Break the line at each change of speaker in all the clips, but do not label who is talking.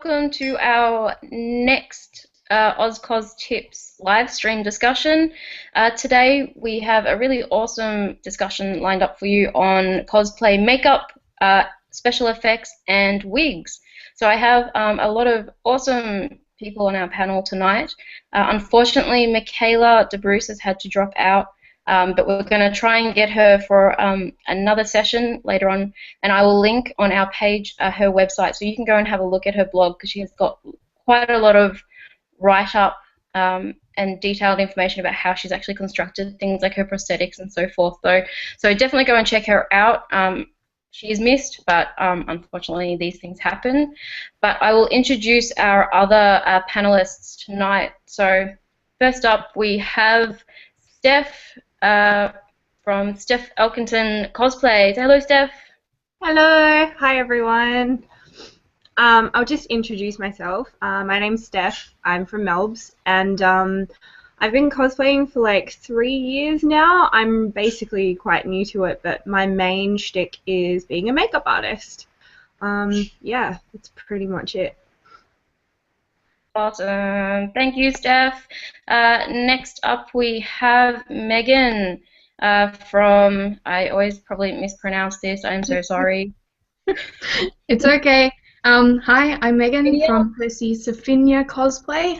welcome to our next Oz Cos Tips live stream discussion. Today we have a really awesome discussion lined up for you on cosplay makeup, special effects, and wigs. So I have a lot of awesome people on our panel tonight. Unfortunately, Michaela DeBruce has had to drop out. But we're going to try and get her for another session later on, and I will link on our page her website, so you can go and have a look at her blog because she has got quite a lot of write-up and detailed information about how she's actually constructed things like her prosthetics and so forth. So definitely go and check her out. She is missed, but unfortunately these things happen. But I will introduce our other panelists tonight. So first up we have Steph from Steph Elkington Cosplay. Say hello, Steph.
Hello. Hi, everyone. I'll just introduce myself. My name's Steph. I'm from Melbs, and I've been cosplaying for like 3 years now. I'm basically quite new to it, but my main shtick is being a makeup artist. Yeah, that's pretty much it.
Awesome. Thank you, Steph. Next up, we have Megan from, I always probably mispronounce this. I'm so sorry.
It's okay. Hi, I'm Megan from Percy Sophia Cosplay.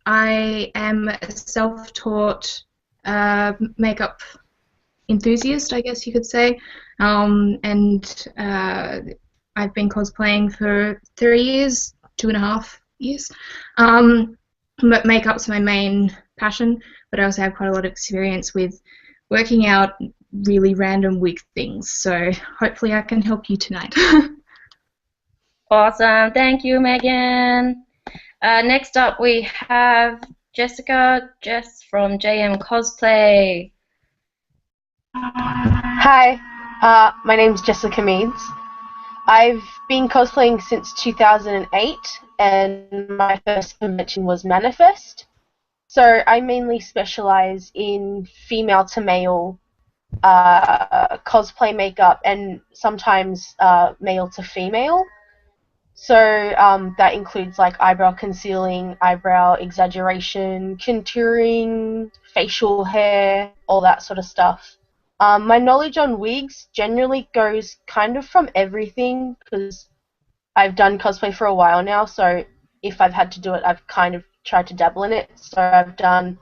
I am a self-taught makeup enthusiast, I guess you could say. And I've been cosplaying for 3 years, 2.5 years. But makeup's my main passion, but I also have quite a lot of experience with working out really random wig things, so hopefully I can help you tonight.
Awesome. Thank you, Megan. Next up we have Jess from JM Cosplay.
Hi, my name's Jessica Meads. I've been cosplaying since 2008, and my first convention was Manifest. So I mainly specialize in female to male cosplay makeup, and sometimes male to female. So that includes like eyebrow concealing, eyebrow exaggeration, contouring, facial hair, all that sort of stuff. My knowledge on wigs generally goes kind of from everything, because I've done cosplay for a while now, so if I've had to do it, I've kind of tried to dabble in it. So I've done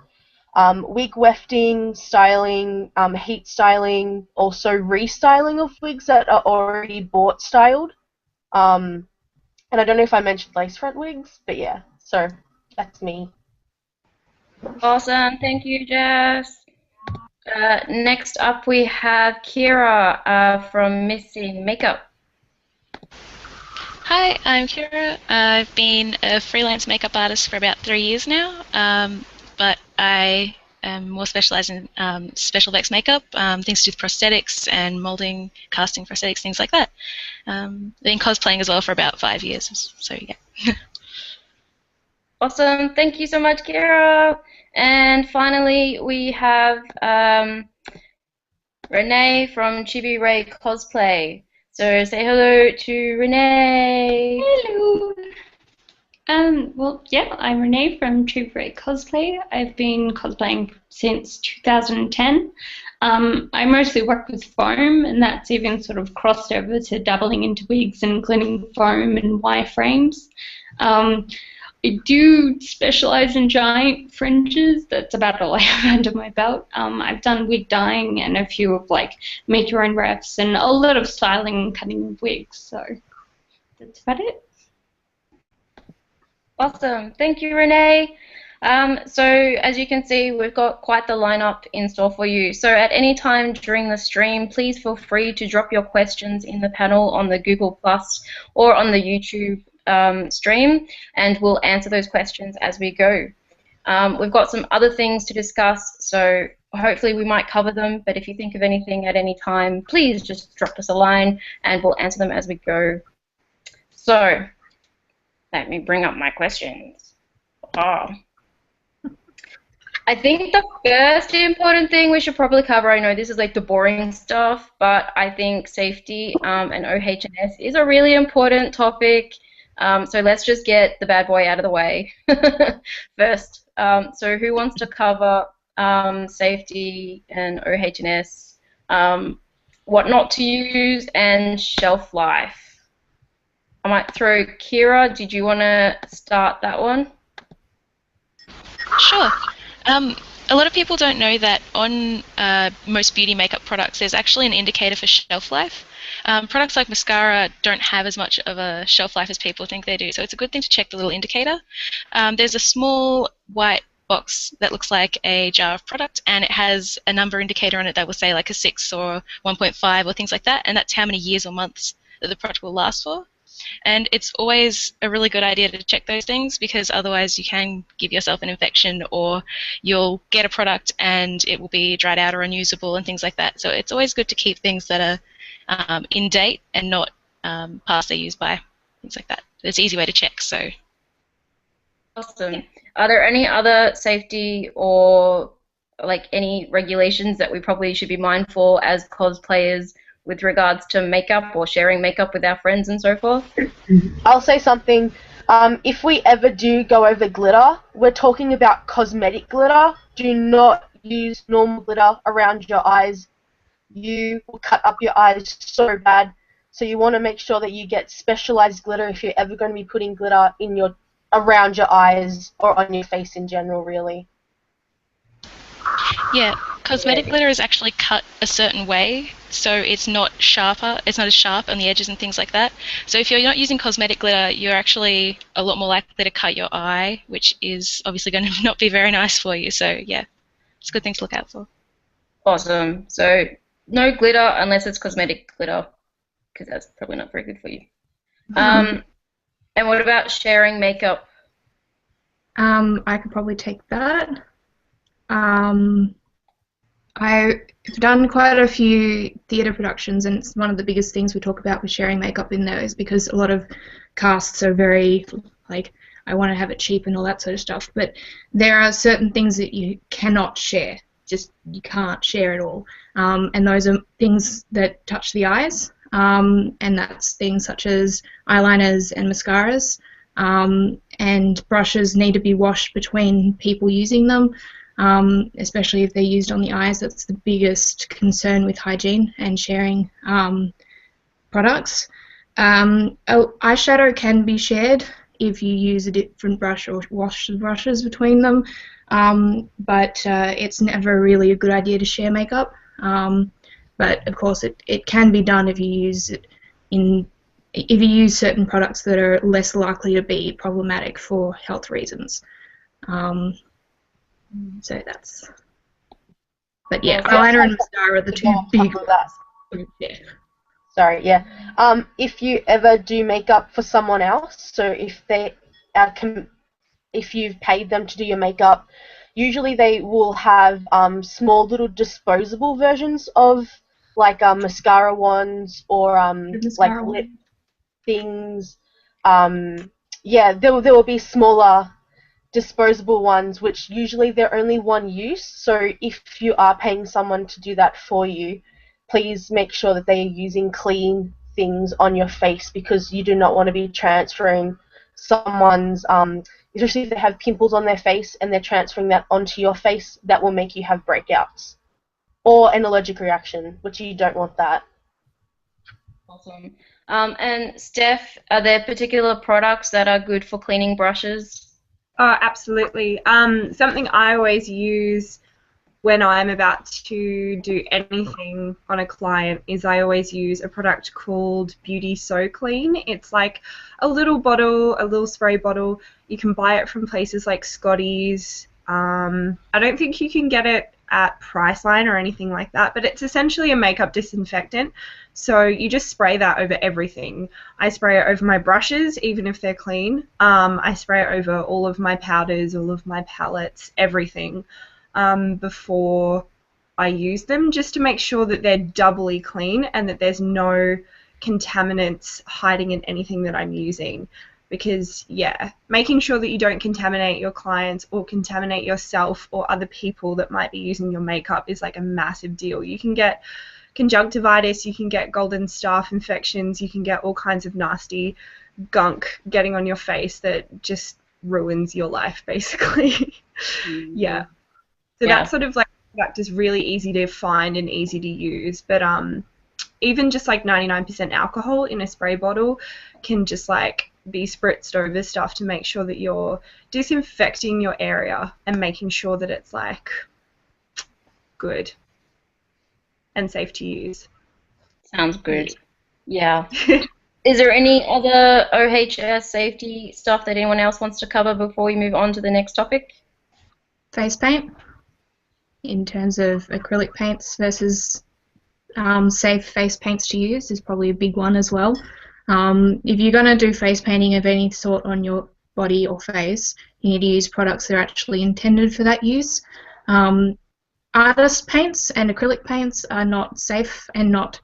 wig wefting, styling, heat styling, also restyling of wigs that are already bought styled. And I don't know if I mentioned lace front wigs, but yeah, so that's me.
Awesome. Thank you, Jess. Next up we have Kira from Missing Makeup.
Hi, I'm Kira. I've been a freelance makeup artist for about 3 years now, but I am more specialised in special effects makeup, things to do with prosthetics and moulding, casting prosthetics, things like that. I've been cosplaying as well for about 5 years, so yeah.
Awesome. Thank you so much, Kira. And finally, we have Renee from Chibi Ray Cosplay. So say hello to Renee.
Hello. Well, yeah, I'm Renee from Chibi Ray Cosplay. I've been cosplaying since 2010. I mostly work with foam, and that's even sort of crossed over to dabbling into wigs and including foam and wireframes. I do specialize in giant fringes. That's about all I have under my belt. I've done wig dyeing and a few of like make your own refs and a lot of styling and cutting wigs. So that's about it.
Awesome. Thank you, Renee. So as you can see, we've got quite the lineup in store for you. So at any time during the stream, please feel free to drop your questions in the panel on the Google Plus or on the YouTube stream, and we'll answer those questions as we go. We've got some other things to discuss, so hopefully we might cover them, but if you think of anything at any time, please just drop us a line and we'll answer them as we go. So let me bring up my questions. I think the first important thing we should probably cover, I know this is like the boring stuff, but I think safety and OH&S is a really important topic. So let's just get the bad boy out of the way first. So who wants to cover safety and OH&S, what not to use, and shelf life? I might throw Kira. Did you want to start that one?
Sure. A lot of people don't know that on most beauty makeup products there's actually an indicator for shelf life. Products like mascara don't have as much of a shelf life as people think they do, so it's a good thing to check the little indicator. There's a small white box that looks like a jar of product, and it has a number indicator on it that will say like a 6 or 1.5 or things like that, and that's how many years or months that the product will last for. And it's always a really good idea to check those things, because otherwise you can give yourself an infection, or you'll get a product and it will be dried out or unusable and things like that. So it's always good to keep things that are in date and not past their use by, things like that. It's an easy way to check. So.
Awesome.
Yeah.
Are there any other safety or like any regulations that we probably should be mindful as cosplayers with regards to makeup or sharing makeup with our friends and so forth?
I'll say something. If we ever do go over glitter, we're talking about cosmetic glitter. Do not use normal glitter around your eyes. You will cut up your eyes so bad. So you want to make sure that you get specialized glitter if you're ever going to be putting glitter in around your eyes or on your face in general, really.
Yeah, cosmetic glitter is actually cut a certain way, so it's not sharper. It's not as sharp on the edges and things like that. So if you're not using cosmetic glitter, you're actually a lot more likely to cut your eye, which is obviously going to not be very nice for you. So yeah, it's a good thing to look out for.
Awesome. So no glitter unless it's cosmetic glitter, because that's probably not very good for you. And what about sharing makeup?
I could probably take that. I've done quite a few theatre productions, and it's one of the biggest things we talk about with sharing makeup in there is because a lot of casts are very, like, I want to have it cheap and all that sort of stuff, but there are certain things that you cannot share. Just, you can't share at all. And those are things that touch the eyes, and that's things such as eyeliners and mascaras, and brushes need to be washed between people using them. Especially if they're used on the eyes. That's the biggest concern with hygiene and sharing products. Eyeshadow can be shared if you use a different brush or wash the brushes between them, but it's never really a good idea to share makeup. But of course it can be done if you use it if you use certain products that are less likely to be problematic for health reasons. So that's, but yeah, eyeliner and mascara are the two big ones. Yeah.
Sorry, yeah. If you ever do makeup for someone else, so if they if you've paid them to do your makeup, usually they will have small little disposable versions of like mascara wands or like lip things. Yeah, there will be smaller disposable ones, which usually they're only one use. So if you are paying someone to do that for you, please make sure that they are using clean things on your face, because you do not want to be transferring someone's, especially if they have pimples on their face and they're transferring that onto your face, that will make you have breakouts or an allergic reaction, which you don't want that.
Awesome. And Steph, are there particular products that are good for cleaning brushes?
Oh, absolutely. Something I always use when I'm about to do anything on a client is I always use a product called Beauty So Clean. It's like a little bottle, a little spray bottle. You can buy it from places like Scotty's. I don't think you can get it at Priceline or anything like that, but it's essentially a makeup disinfectant. So you just spray that over everything. I spray it over my brushes, even if they're clean. I spray it over all of my powders, all of my palettes, everything, before I use them, just to make sure that they're doubly clean and that there's no contaminants hiding in anything that I'm using. Because, yeah, making sure that you don't contaminate your clients or contaminate yourself or other people that might be using your makeup is like a massive deal. You can get conjunctivitis, you can get golden staph infections, you can get all kinds of nasty gunk getting on your face that just ruins your life, basically. Yeah. So that sort of like product is really easy to find and easy to use, but even just like 99% alcohol in a spray bottle can just like be spritzed over stuff to make sure that you're disinfecting your area and making sure that it's like good and safe to use.
Sounds good. Yeah. Is there any other OHS safety stuff that anyone else wants to cover before we move on to the next topic?
Face paint, in terms of acrylic paints versus safe face paints to use, is probably a big one as well. If you're going to do face painting of any sort on your body or face, you need to use products that are actually intended for that use. Artist paints and acrylic paints are not safe and not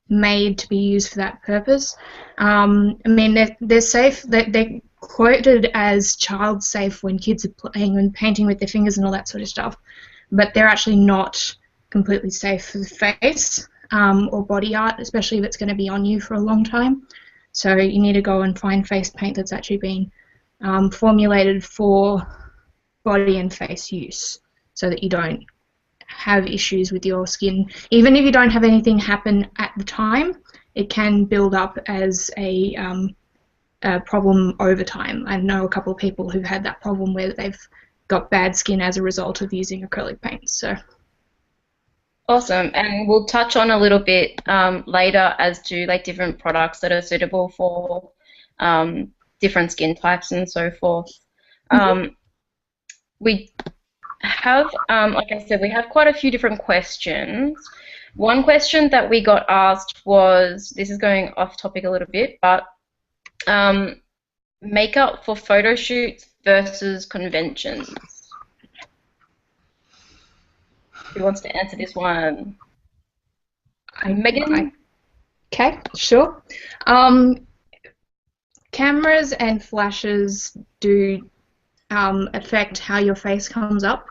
made to be used for that purpose. I mean, they're safe. They're quoted as child safe when kids are playing and painting with their fingers and all that sort of stuff, but they're actually not completely safe for the face or body art, especially if it's going to be on you for a long time. So you need to go and find face paint that's actually been formulated for body and face use, so that you don't have issues with your skin. Even if you don't have anything happen at the time, it can build up as a problem over time. I know a couple of people who've had that problem where they've got bad skin as a result of using acrylic paints. So
awesome, and we'll touch on a little bit later as to like different products that are suitable for different skin types and so forth. We have, like I said, we have quite a few different questions. One question that we got asked was, this is going off topic a little bit, but makeup for photo shoots versus conventions. Who wants to answer this one? Megan?
Okay, sure. Cameras and flashes do affect how your face comes up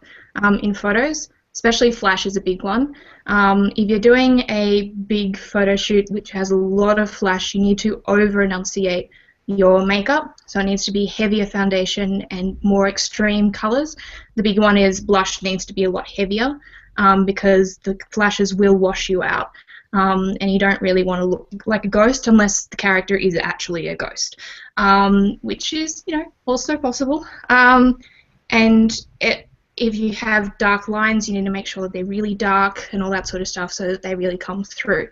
in photos, especially flash is a big one. If you're doing a big photo shoot which has a lot of flash, you need to over-enunciate your makeup, so it needs to be heavier foundation and more extreme colours. The big one is blush needs to be a lot heavier because the flashes will wash you out. And you don't really want to look like a ghost unless the character is actually a ghost, which is, you know, also possible. If you have dark lines, you need to make sure that they're really dark and all that sort of stuff so that they really come through.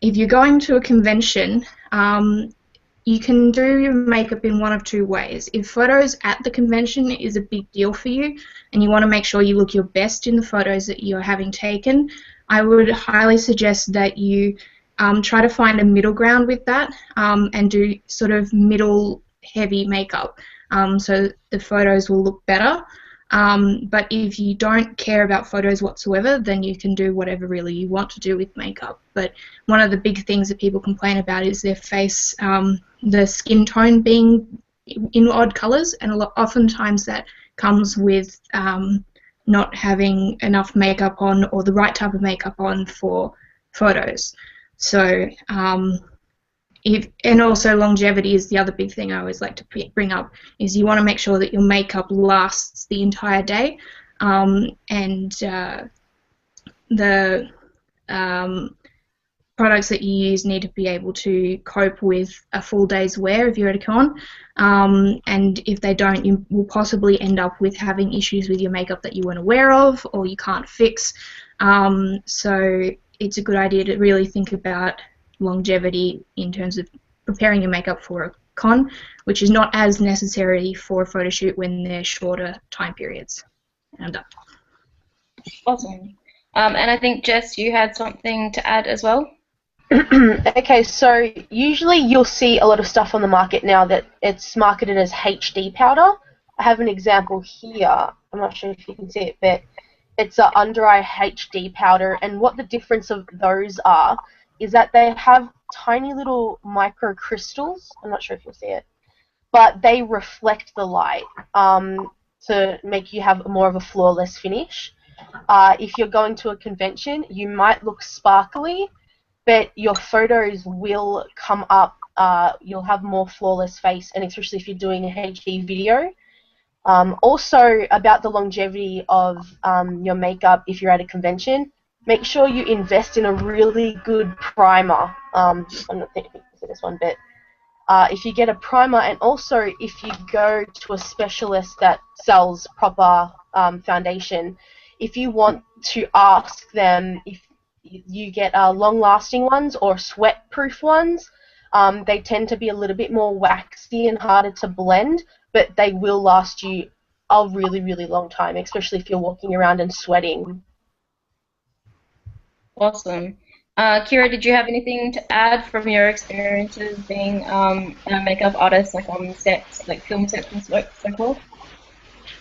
If you're going to a convention, you can do your makeup in one of two ways. If photos at the convention is a big deal for you and you want to make sure you look your best in the photos that you're having taken, I would highly suggest that you try to find a middle ground with that and do sort of middle heavy makeup so the photos will look better. But if you don't care about photos whatsoever, then you can do whatever really you want to do with makeup. But one of the big things that people complain about is their face, the skin tone being in odd colours, and oftentimes that comes with not having enough makeup on or the right type of makeup on for photos. So and also longevity is the other big thing I always like to bring up, is you want to make sure that your makeup lasts the entire day, and the products that you use need to be able to cope with a full day's wear if you're at a con, and if they don't, you will possibly end up with having issues with your makeup that you weren't aware of or you can't fix. So it's a good idea to really think about longevity in terms of preparing your makeup for a con, which is not as necessary for a photo shoot when they're shorter time periods. And I'm done.
Awesome. And I think, Jess, you had something to add as well?
Okay, so usually you'll see a lot of stuff on the market now that it's marketed as HD powder. I have an example here. I'm not sure if you can see it, but it's an under-eye HD powder, and what the difference of those are is that they have tiny little microcrystals. I'm not sure if you'll see it, but they reflect the light to make you have more of a flawless finish. If you're going to a convention, you might look sparkly, but your photos will come up you'll have more flawless face, and especially if you're doing a HD video. Also, about the longevity of your makeup if you're at a convention, make sure you invest in a really good primer. I'm not thinking of this one, but if you get a primer, and also if you go to a specialist that sells proper foundation, if you want to ask them if you get long-lasting ones or sweat-proof ones, they tend to be a little bit more waxy and harder to blend, but they will last you a really, really long time, especially if you're walking around and sweating.
Awesome. Kira, did you have anything to add from your experiences being a makeup artist, like on sets, like film sets and so forth?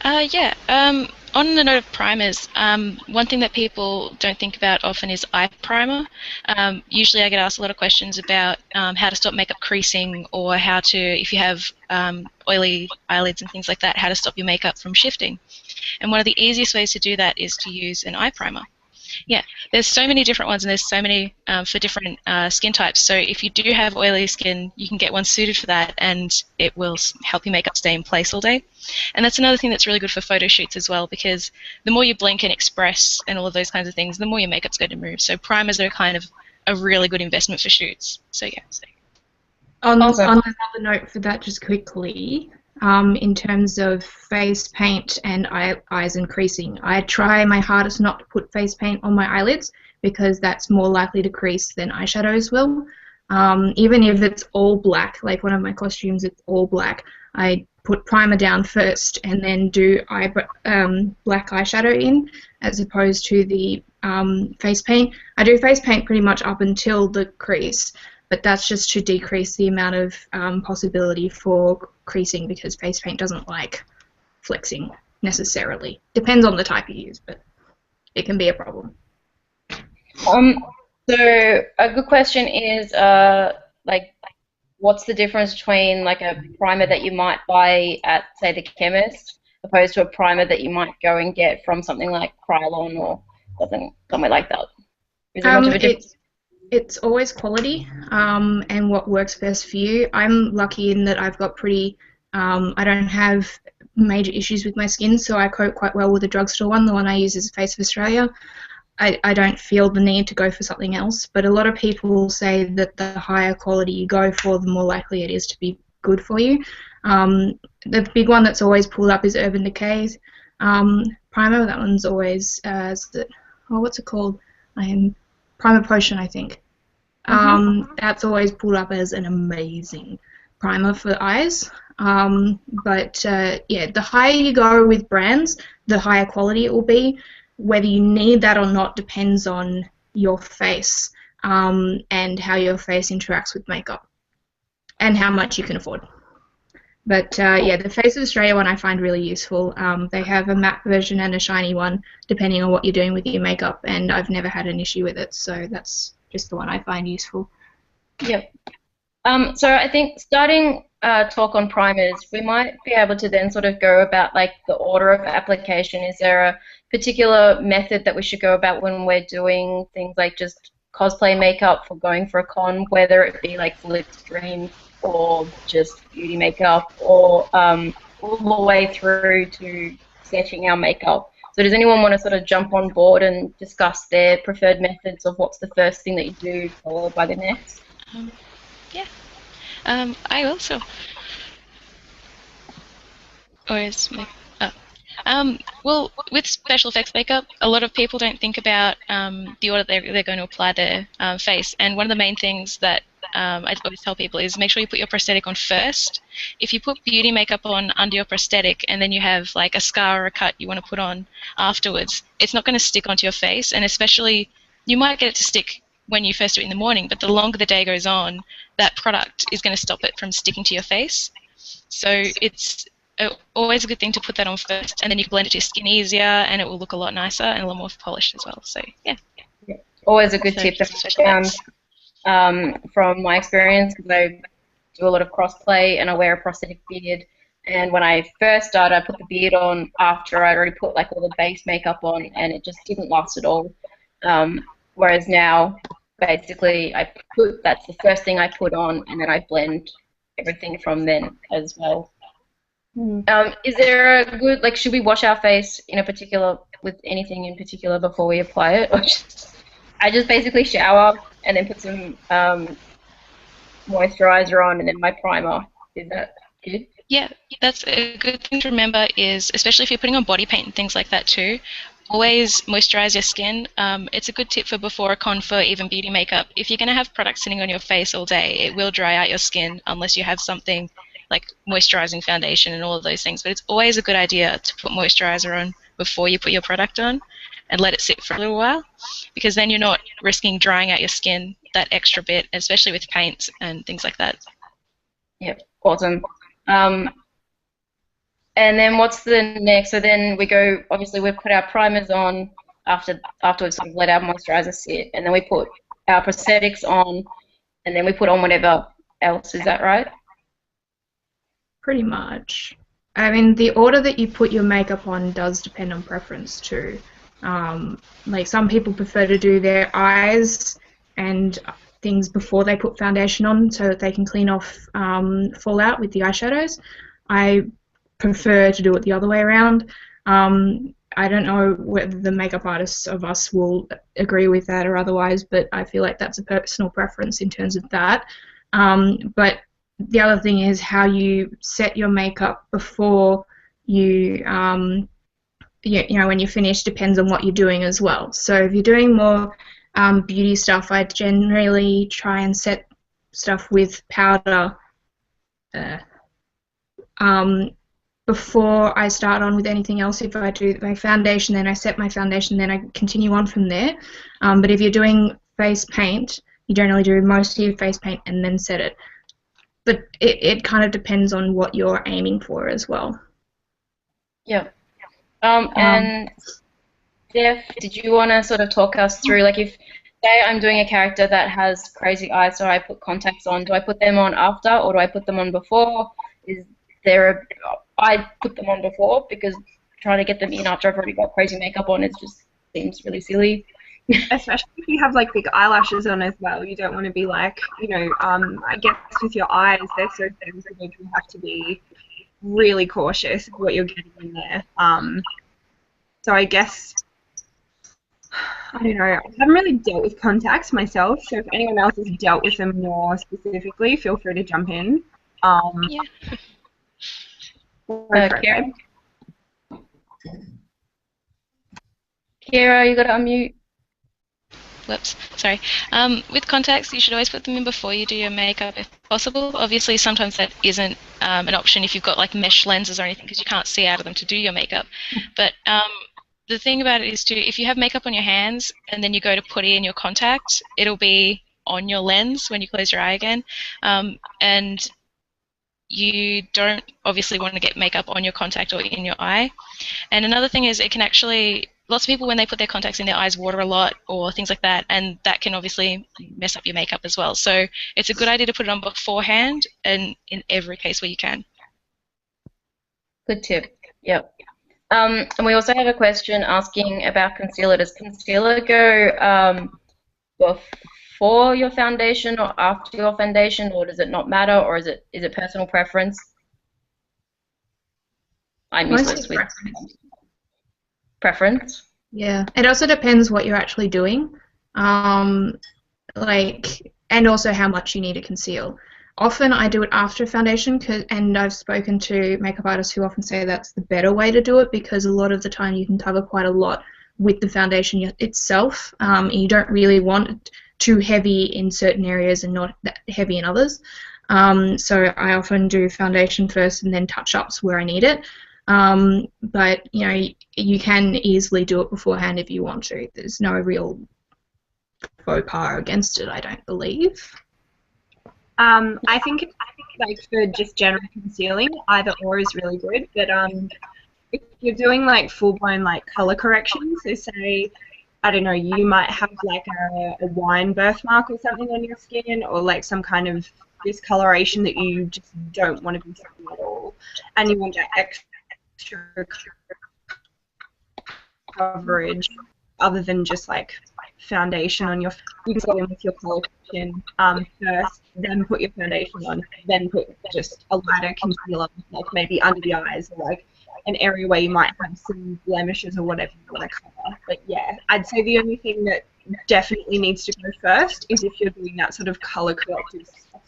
Yeah. On the note of primers, one thing that people don't think about often is eye primer. Usually I get asked a lot of questions about how to stop makeup creasing, or how to, if you have oily eyelids and things like that, how to stop your makeup from shifting. And one of the easiest ways to do that is to use an eye primer. Yeah, there's so many different ones, and there's so many for different skin types. So if you do have oily skin, you can get one suited for that, and it will help your makeup stay in place all day. And that's another thing that's really good for photo shoots as well, because the more you blink and express and all of those kinds of things, the more your makeup's going to move. So primers are kind of a really good investment for shoots. So yeah.
On another note for that, just quickly, in terms of face paint and eyes and creasing, I try my hardest not to put face paint on my eyelids, because that's more likely to crease than eyeshadows will. Even if it's all black, like one of my costumes, it's all black, I put primer down first and then do black eyeshadow in, as opposed to the face paint. I do face paint pretty much up until the crease, but that's just to decrease the amount of possibility for creasing, because face paint doesn't like flexing necessarily. Depends on the type you use, but it can be a problem.
So a good question is like, what's the difference between like a primer that you might buy at, say, the chemist, opposed to a primer that you might go and get from something like Krylon or something like that? Is there much of a difference?
It's always quality and what works best for you. I'm lucky in that I've got pretty, I don't have major issues with my skin, so I cope quite well with the drugstore one. The one I use is Face of Australia. I don't feel the need to go for something else, but a lot of people say that the higher quality you go for, the more likely it is to be good for you. The big one that's always pulled up is Urban Decay's primer. That one's always, what's it called? Primer Potion, I think. That's always pulled up as an amazing primer for eyes. But yeah, the higher you go with brands, the higher quality it will be. Whether you need that or not depends on your face and how your face interacts with makeup and how much you can afford. But yeah, the Face of Australia one I find really useful. They have a matte version and a shiny one, depending on what you're doing with your makeup, and I've never had an issue with it, so that's just the one I find useful.
Yep. So I think starting talk on primers, we might be able to then sort of go about like the order of application. Is there a particular method that we should go about when we're doing things like just cosplay makeup for going for a con, whether it be like full extreme or just beauty makeup, or all the way through to sketching our makeup? So does anyone want to sort of jump on board and discuss their preferred methods of what's the first thing that you do followed by the next?
Yeah. I also. Or is my. Well, with special effects makeup, a lot of people don't think about the order they're going to apply their face. And one of the main things that I always tell people is make sure you put your prosthetic on first. If you put beauty makeup on under your prosthetic and then you have like a scar or a cut you want to put on afterwards, it's not going to stick onto your face. And especially, you might get it to stick when you first do it in the morning, but the longer the day goes on, that product is going to stop it from sticking to your face. So it's always a good thing to put that on first, and then you can blend it to your skin easier, and it will look a lot nicer and a lot more polished as well. So yeah.
Always a good tip that I found from my experience, because I do a lot of crossplay and I wear a prosthetic beard. And when I first started, I put the beard on after I'd already put like all the base makeup on, and it just didn't last at all. Whereas now, basically that's the first thing I put on, and then I blend everything from then as well. Is there a good, like, should we wash our face with anything in particular before we apply it? Or I just basically shower and then put some moisturizer on and then my primer. Is that good?
Yeah, that's a good thing to remember is, especially if you're putting on body paint and things like that too, always moisturize your skin. It's a good tip for before a con for even beauty makeup. If you're going to have products sitting on your face all day, it will dry out your skin unless you have something like moisturizing foundation and all of those things. But it's always a good idea to put moisturizer on before you put your product on and let it sit for a little while, because then you're not risking drying out your skin that extra bit, especially with paints and things like that.
Yep, awesome. And then what's the next? So then we go, obviously we've put our primers on after we've sort of let our moisturizer sit, and then we put our prosthetics on, and then we put on whatever else. Is that right?
Pretty much. I mean, the order that you put your makeup on does depend on preference too. Like some people prefer to do their eyes and things before they put foundation on so that they can clean off fallout with the eyeshadows. I prefer to do it the other way around. I don't know whether the makeup artists of us will agree with that or otherwise, but I feel like that's a personal preference in terms of that. But the other thing is how you set your makeup before you, you know, when you're finished depends on what you're doing as well. So if you're doing more beauty stuff, I generally try and set stuff with powder before I start on with anything else. If I do my foundation, then I set my foundation, then I continue on from there. But if you're doing face paint, you generally do most of your face paint and then set it. But it kind of depends on what you're aiming for as well.
Yeah. And Steph, did you want to sort of talk us through, like, if, say I'm doing a character that has crazy eyes, so I put contacts on, do I put them on after or do I put them on before? I put them on before because trying to get them in after I've already got crazy makeup on, it just seems really silly.
Especially if you have like big eyelashes on as well, you don't want to be like, you know, I guess with your eyes, they're so sensitive, you have to be really cautious of what you're getting in there. So I guess, I don't know, I haven't really dealt with contacts myself, so if anyone else has dealt with them more specifically, feel free to jump in.
Yeah.
Kira, you got to unmute.
Whoops, sorry. With contacts, you should always put them in before you do your makeup if possible. Obviously, sometimes that isn't an option if you've got like mesh lenses or anything because you can't see out of them to do your makeup. But the thing about it is too, if you have makeup on your hands and then you go to put in your contact, it'll be on your lens when you close your eye again. And you don't obviously want to get makeup on your contact or in your eye. And another thing is it can actually, lots of people when they put their contacts in, their eyes water a lot or things like that, and that can obviously mess up your makeup as well. So it's a good idea to put it on beforehand and in every case where you can.
Good tip. Yep. And we also have a question asking about concealer. Does concealer go before your foundation or after your foundation, or does it not matter, or is it personal preference? I'm useless with preference.
Yeah, it also depends what you're actually doing, and also how much you need to conceal. Often I do it after foundation, and I've spoken to makeup artists who often say that's the better way to do it because a lot of the time you can cover quite a lot with the foundation itself. You don't really want it too heavy in certain areas and not that heavy in others. So I often do foundation first and then touch-ups where I need it. But you know, you can easily do it beforehand if you want to. There's no real faux pas against it, I don't believe.
I think like for just general concealing, either or is really good. But if you're doing like full-blown like color corrections, so say, I don't know, you might have like a wine birthmark or something on your skin, or like some kind of discoloration that you just don't want to be seeing at all, and you want that extra coverage other than just like foundation on your face. You can go in with your colour correction first, then put your foundation on, then put just a lighter concealer, like maybe under the eyes or like an area where you might have some blemishes or whatever you want to cover. But yeah, I'd say the only thing that definitely needs to go first is if you're doing that sort of colour corrective stuff.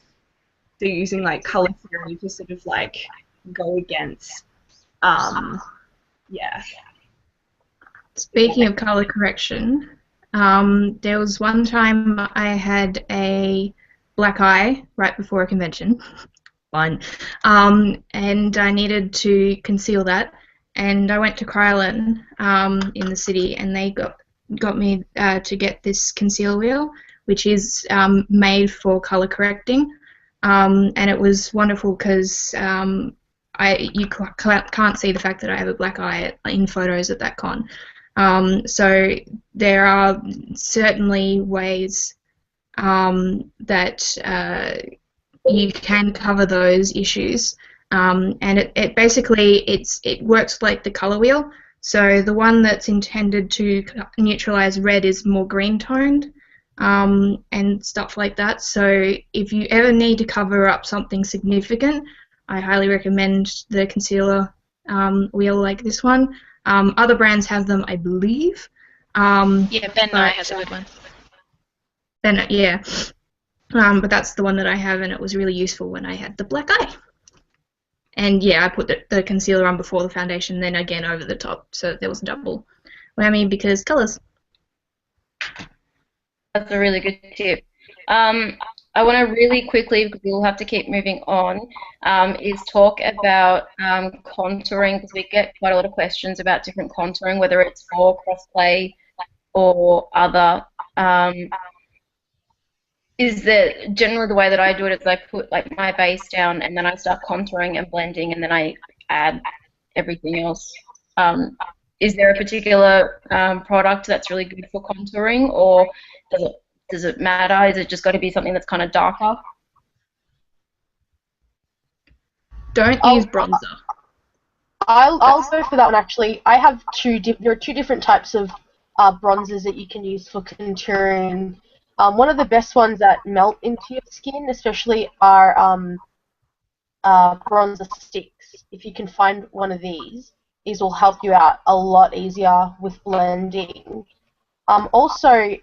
So using like colour theory to sort of like go against, yeah.
Speaking of colour correction, there was one time I had a black eye right before a convention. Fine. And I needed to conceal that, and I went to Krylon in the city, and they got me to get this conceal wheel, which is made for colour correcting, and it was wonderful because you can't see the fact that I have a black eye in photos at that con. So there are certainly ways that you can cover those issues, and it basically it works like the color wheel. So the one that's intended to neutralize red is more green toned, and stuff like that. So if you ever need to cover up something significant, I highly recommend the concealer wheel like this one. Other brands have them, I believe.
Yeah, Ben Nye has a good one.
Yeah. But that's the one that I have, and it was really useful when I had the black eye. And yeah, I put the concealer on before the foundation, then again over the top, so there was a double whammy because colours.
That's a really good tip. I want to really quickly, because we'll have to keep moving on, is talk about contouring, because we get quite a lot of questions about different contouring, whether it's for cosplay or other. Is that generally the way that I do it is I put like my base down and then I start contouring and blending and then I add everything else. Is there a particular product that's really good for contouring, or does it matter? Is it just got to be something that's kind of darker?
Don't use bronzer.
I'll go for that one actually. I have there are two different types of bronzers that you can use for contouring. One of the best ones that melt into your skin, especially, are bronzer sticks. If you can find one of these will help you out a lot easier with blending. Also,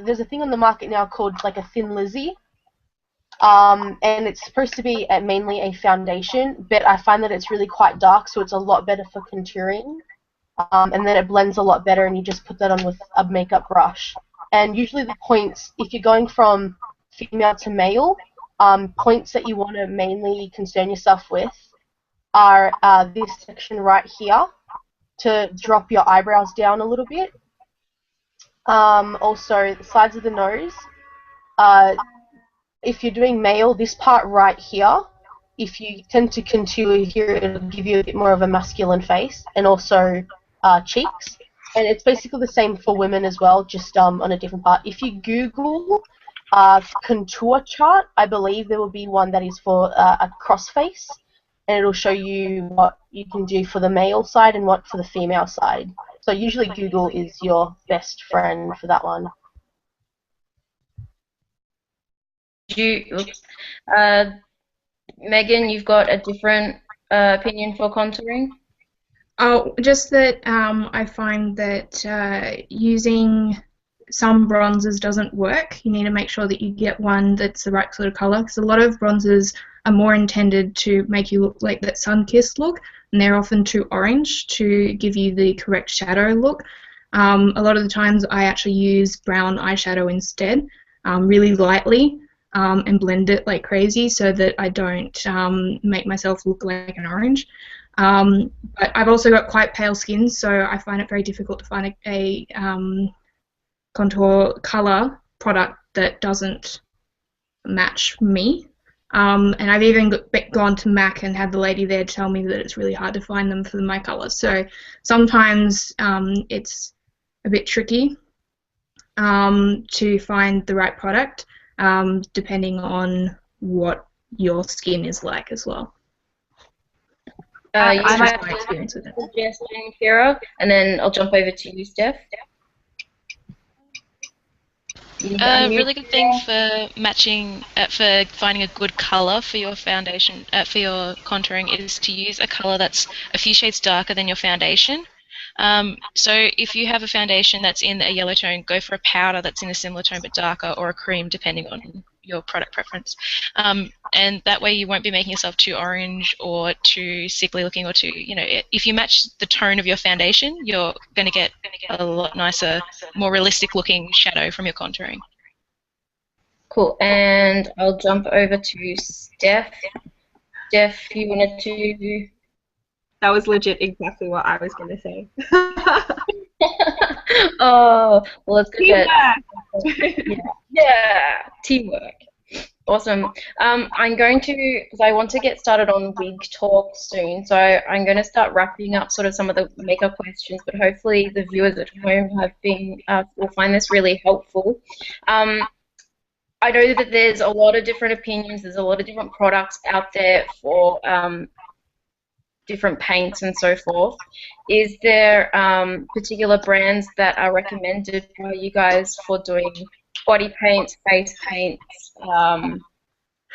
there's a thing on the market now called like a Thin Lizzy, and it's supposed to be mainly a foundation, but I find that it's really quite dark, so it's a lot better for contouring, and then it blends a lot better, and you just put that on with a makeup brush. And usually the points, if you're going from female to male, points that you want to mainly concern yourself with are this section right here to drop your eyebrows down a little bit. Also, the sides of the nose. If you're doing male, this part right here, if you tend to contour here, it'll give you a bit more of a masculine face, and also cheeks. And it's basically the same for women as well, just on a different part. If you Google contour chart, I believe there will be one that is for a crossface, and it'll show you what you can do for the male side and what for the female side. So usually Google is your best friend for that one.
Megan, you've got a different opinion for contouring?
Oh, just that I find that using some bronzers doesn't work. You need to make sure that you get one that's the right sort of colour, because a lot of bronzers are more intended to make you look like that sun-kissed look, and they're often too orange to give you the correct shadow look. A lot of the times I actually use brown eyeshadow instead, really lightly, and blend it like crazy so that I don't make myself look like an orange. But I've also got quite pale skin, so I find it very difficult to find a contour colour product that doesn't match me. And I've even gone to MAC and had the lady there tell me that it's really hard to find them for my colour. So sometimes it's a bit tricky to find the right product, depending on what your skin is like as well.
You might suggest Kira, and then I'll jump over to you, Steph.
Really good thing for matching, for finding a good color for your foundation, for your contouring, is to use a color that's a few shades darker than your foundation. So if you have a foundation that's in a yellow tone, go for a powder that's in a similar tone but darker, or a cream, depending on your product preference. And that way you won't be making yourself too orange or too sickly looking, or too, if you match the tone of your foundation, you're going to get a lot nicer, more realistic looking shadow from your contouring.
Cool, and I'll jump over to Steph. Steph, you wanted to...
That was legit exactly what I was going to say.
Oh, well, it's good
Teamwork.
Yeah, teamwork. Awesome. I'm going to, because I want to get started on wig talk soon, so I'm going to start wrapping up sort of some of the makeup questions, but hopefully the viewers at home will find this really helpful. I know that there's a lot of different opinions, there's a lot of different products out there for different paints and so forth. Is there particular brands that are recommended by you guys for doing body paints, face paints,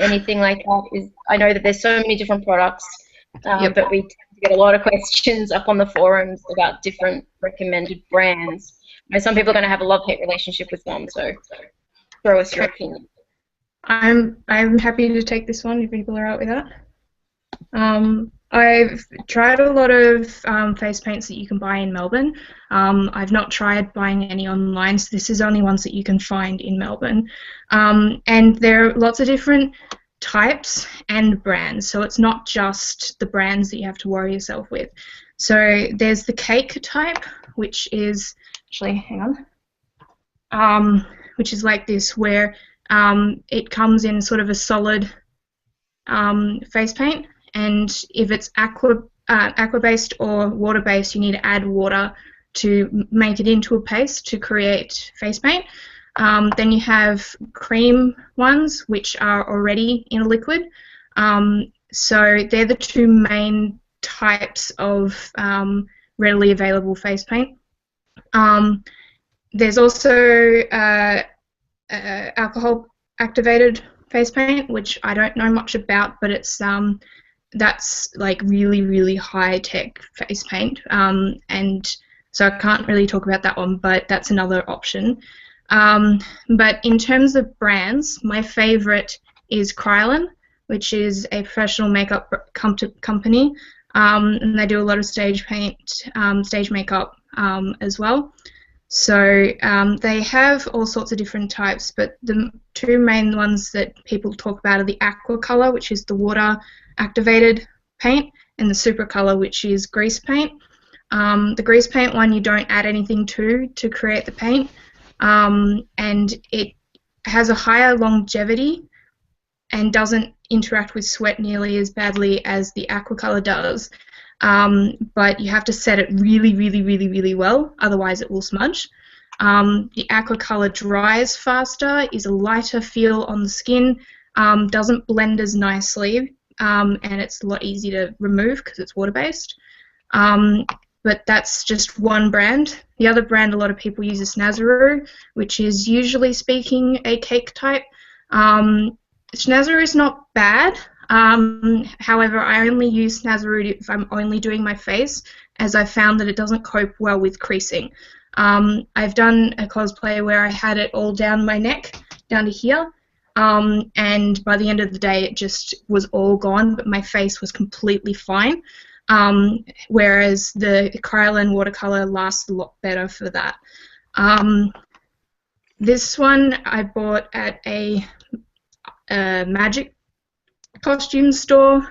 anything like that? I know that there's so many different products, but we tend to get a lot of questions up on the forums about different recommended brands. Some people are going to have a love-hate relationship with them, so throw us your opinion.
I'm happy to take this one if people are out with that. I've tried a lot of face paints that you can buy in Melbourne. I've not tried buying any online, so this is only ones that you can find in Melbourne. And there are lots of different types and brands, so it's not just the brands that you have to worry yourself with. So there's the cake type, which is, actually, hang on, which is like this, where it comes in sort of a solid face paint. And if it's aqua-based or water-based, you need to add water to make it into a paste to create face paint. Then you have cream ones, which are already in a liquid. So they're the two main types of readily available face paint. There's also alcohol-activated face paint, which I don't know much about, but it's that's like really, really high-tech face paint, and so I can't really talk about that one, but that's another option. But in terms of brands, my favorite is Krylon, which is a professional makeup company, and they do a lot of stage paint, stage makeup as well. So they have all sorts of different types, but the two main ones that people talk about are the aqua color, which is the water activated paint, and the super color, which is grease paint. The grease paint one you don't add anything to create the paint, and it has a higher longevity and doesn't interact with sweat nearly as badly as the aqua color does, but you have to set it really, really, really, really well, otherwise it will smudge. The aqua color dries faster, is a lighter feel on the skin, doesn't blend as nicely, and it's a lot easier to remove because it's water-based. But that's just one brand. The other brand a lot of people use is Snazaroo, which is usually speaking a cake type. Snazaroo is not bad. However, I only use Snazaroo if I'm only doing my face, as I found that it doesn't cope well with creasing. I've done a cosplay where I had it all down my neck, down to here, and by the end of the day it just was all gone, but my face was completely fine, whereas the Krylon watercolor lasts a lot better for that. This one I bought at a magic costume store,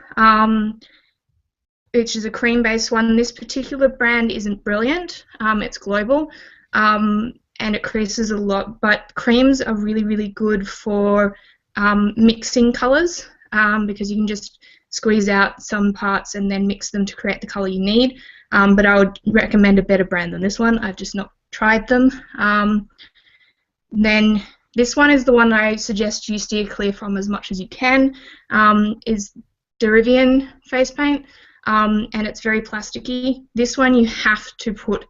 which is a cream-based one. This particular brand isn't brilliant. It's global, and it creases a lot, but creams are really, really good for mixing colors, because you can just squeeze out some parts and then mix them to create the color you need. But I would recommend a better brand than this one. I've just not tried them. Then this one is the one I suggest you steer clear from as much as you can, is Derivian face paint, and it's very plasticky. This one you have to put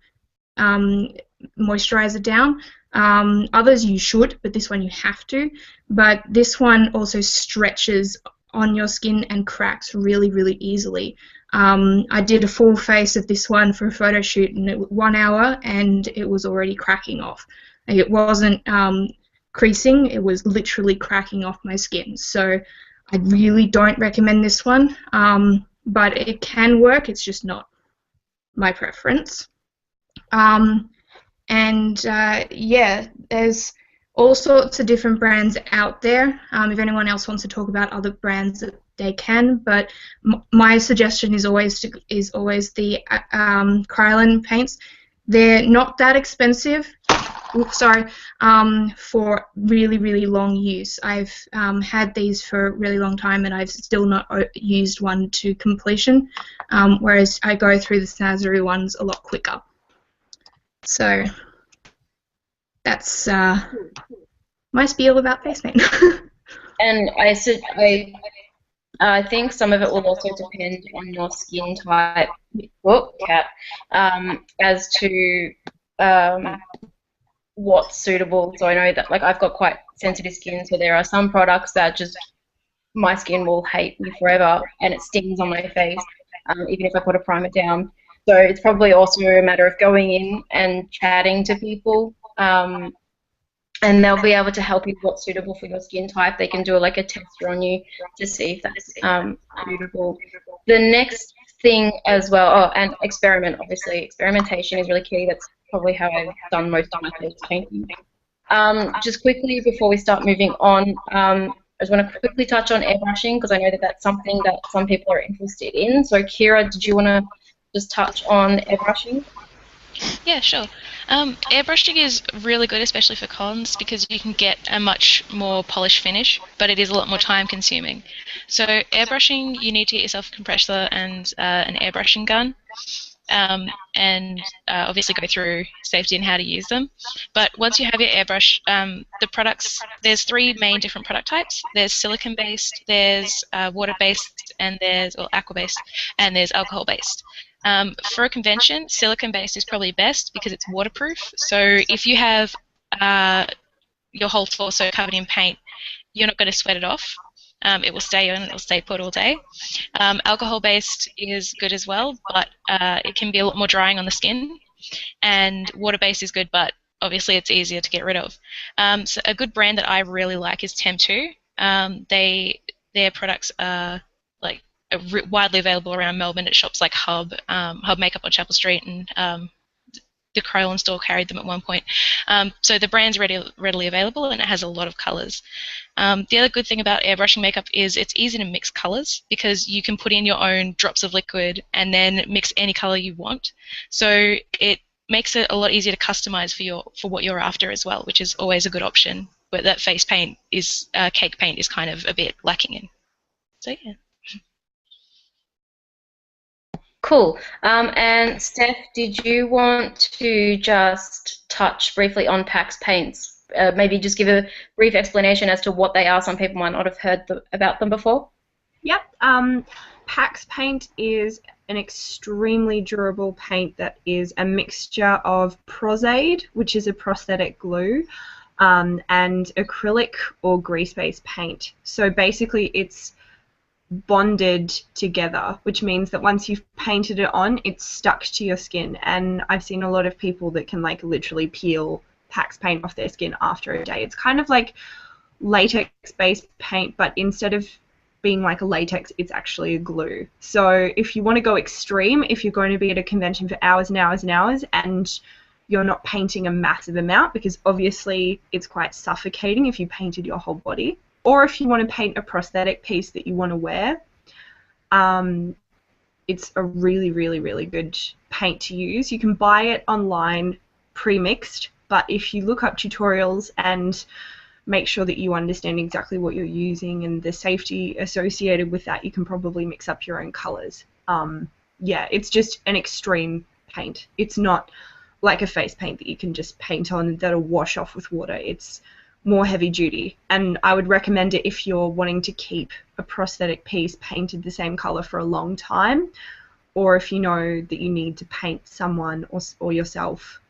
moisturizer down, Others you should, but this one you have to. But this one also stretches on your skin and cracks really, really easily. I did a full face of this one for a photo shoot in 1 hour, and it was already cracking off. It wasn't creasing, it was literally cracking off my skin. So I really don't recommend this one, but it can work, it's just not my preference. Yeah, there's all sorts of different brands out there. If anyone else wants to talk about other brands, they can. But my suggestion is always the Krylon paints. They're not that expensive. Oops, sorry. For really, really long use. I've had these for a really long time, and I've still not used one to completion. Whereas I go through the Snazzy ones a lot quicker. So that's my spiel about face paint.
And I think some of it will also depend on your skin type, as to what's suitable. So I know that, like, I've got quite sensitive skin, so there are some products that just my skin will hate me forever, and it stings on my face, even if I put a primer down. So it's probably also a matter of going in and chatting to people, and they'll be able to help you with what's suitable for your skin type. They can do like a tester on you to see if that's suitable. The next thing as well, and experiment, obviously. Experimentation is really key. That's probably how I've done most of my face painting. Just quickly, before we start moving on, I just want to quickly touch on airbrushing, because I know that that's something that some people are interested in. So Kira, did you want to just touch on airbrushing?
Yeah, sure. Airbrushing is really good, especially for cons, because you can get a much more polished finish, but it is a lot more time consuming. So airbrushing, you need to get yourself a compressor and an airbrushing gun, and obviously go through safety and how to use them. But once you have your airbrush, the products, there's 3 main different product types. There's silicone-based, there's water-based, and there's aqua-based, and there's alcohol-based. For a convention, silicone-based is probably best because it's waterproof. So if you have your whole torso covered in paint, you're not going to sweat it off. It will stay on, it will stay put all day. Alcohol-based is good as well, but it can be a lot more drying on the skin. And water-based is good, but obviously it's easier to get rid of. So a good brand that I really like is Tem2. Their products are like widely available around Melbourne at shops like Hub Makeup on Chapel Street, and the Krylon store carried them at one point. So the brand's readily available, and it has a lot of colours. The other good thing about airbrushing makeup is it's easy to mix colours, because you can put in your own drops of liquid and then mix any colour you want. So it makes it a lot easier to customise for what you're after as well, which is always a good option. But that face paint is cake paint is kind of a bit lacking in. So yeah.
Cool. And Steph, did you want to just touch briefly on PAX paints? Maybe just give a brief explanation as to what they are. Some people might not have heard about them before.
Yep. PAX paint is an extremely durable paint that is a mixture of Prozaid, which is a prosthetic glue, and acrylic or grease-based paint. So basically it's bonded together, which means that once you've painted it on, it's stuck to your skin. And I've seen a lot of people that can like literally peel PAX paint off their skin after a day. It's kind of like latex-based paint, but instead of being like a latex, it's actually a glue. So if you want to go extreme, if you're going to be at a convention for hours and hours and hours, and you're not painting a massive amount, because obviously it's quite suffocating if you painted your whole body, or if you want to paint a prosthetic piece that you want to wear, it's a really, really, really good paint to use. You can buy it online pre-mixed, but if you look up tutorials and make sure that you understand exactly what you're using and the safety associated with that, you can probably mix up your own colors. Yeah, it's just an extreme paint. It's not like a face paint that you can just paint on that'll wash off with water. It's more heavy duty, and I would recommend it if you're wanting to keep a prosthetic piece painted the same color for a long time, or if you know that you need to paint someone or yourself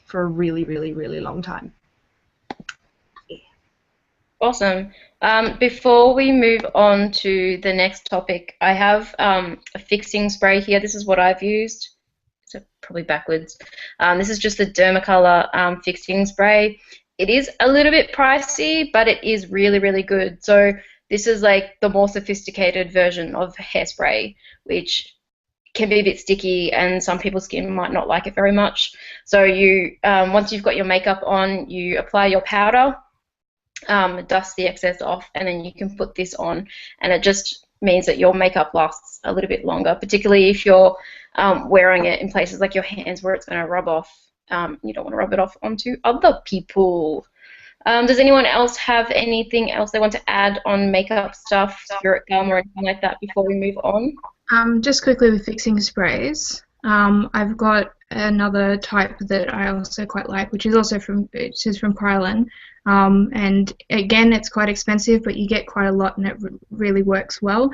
for a really, really, really long time.
Awesome. Before we move on to the next topic, I have a fixing spray here. This is what I've used. So probably backwards. This is just the Dermacolor fixing spray. It is a little bit pricey, but it is really, really good. So this is like the more sophisticated version of hairspray, which can be a bit sticky, and some people's skin might not like it very much. So you, once you've got your makeup on, you apply your powder, dust the excess off, and then you can put this on, and it just means that your makeup lasts a little bit longer, particularly if you're wearing it in places like your hands where it's going to rub off. You don't want to rub it off onto other people. Does anyone else have anything else they want to add on makeup stuff, spirit gum, or anything like that before we move on?
Just quickly with fixing sprays, I've got another type that I also quite like, which is from Krylon, and again, it's quite expensive, but you get quite a lot, and it really works well.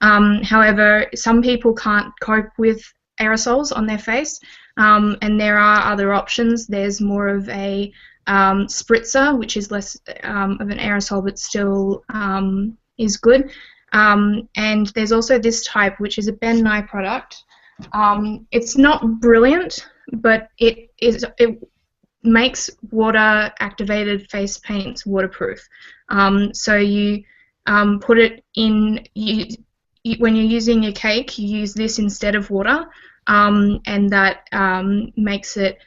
However, some people can't cope with aerosols on their face, and there are other options. There's more of a spritzer, which is less of an aerosol, but still is good. And there's also this type, which is a Ben Nye product. It's not brilliant, but it makes water-activated face paints waterproof. So you put it in, when you're using your cake, you use this instead of water, and that makes it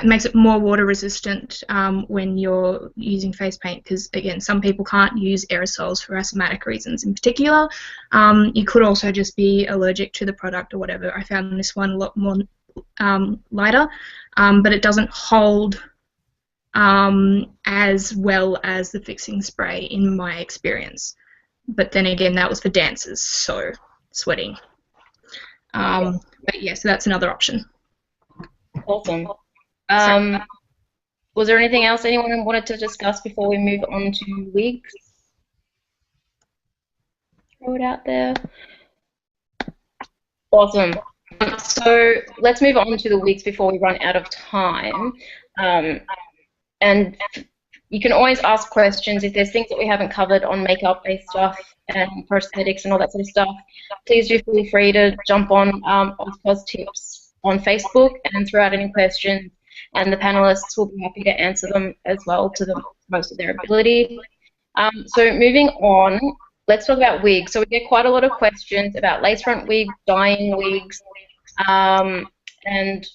makes it more water resistant when you're using face paint, because again, some people can't use aerosols for asthmatic reasons in particular. You could also just be allergic to the product or whatever. I found this one a lot more lighter, but it doesn't hold as well as the fixing spray in my experience. But then again, that was for dancers, so sweating. But yeah, so that's another option.
Awesome. Was there anything else anyone wanted to discuss before we move on to wigs? Throw it out there. Awesome. So let's move on to the wigs before we run out of time. And you can always ask questions if there's things that we haven't covered on makeup-based stuff and prosthetics and all that sort of stuff. Please do feel free to jump on Oz Cos Tips on Facebook and throw out any questions, and the panelists will be happy to answer them as well to the most of their ability. So moving on, let's talk about wigs. So we get quite a lot of questions about lace front wigs, dyeing wigs, and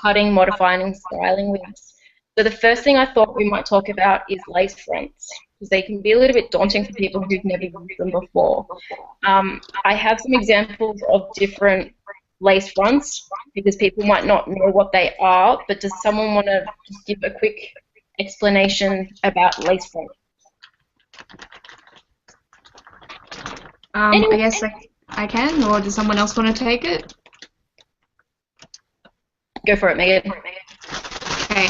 cutting, modifying, and styling wigs. So the first thing I thought we might talk about is lace fronts, because they can be a little bit daunting for people who've never used them before. I have some examples of different lace fronts, because people might not know what they are, but does someone want to just give a quick explanation about lace front?
I guess I can, or does someone else want to take it?
Go for it, Megan.
Okay.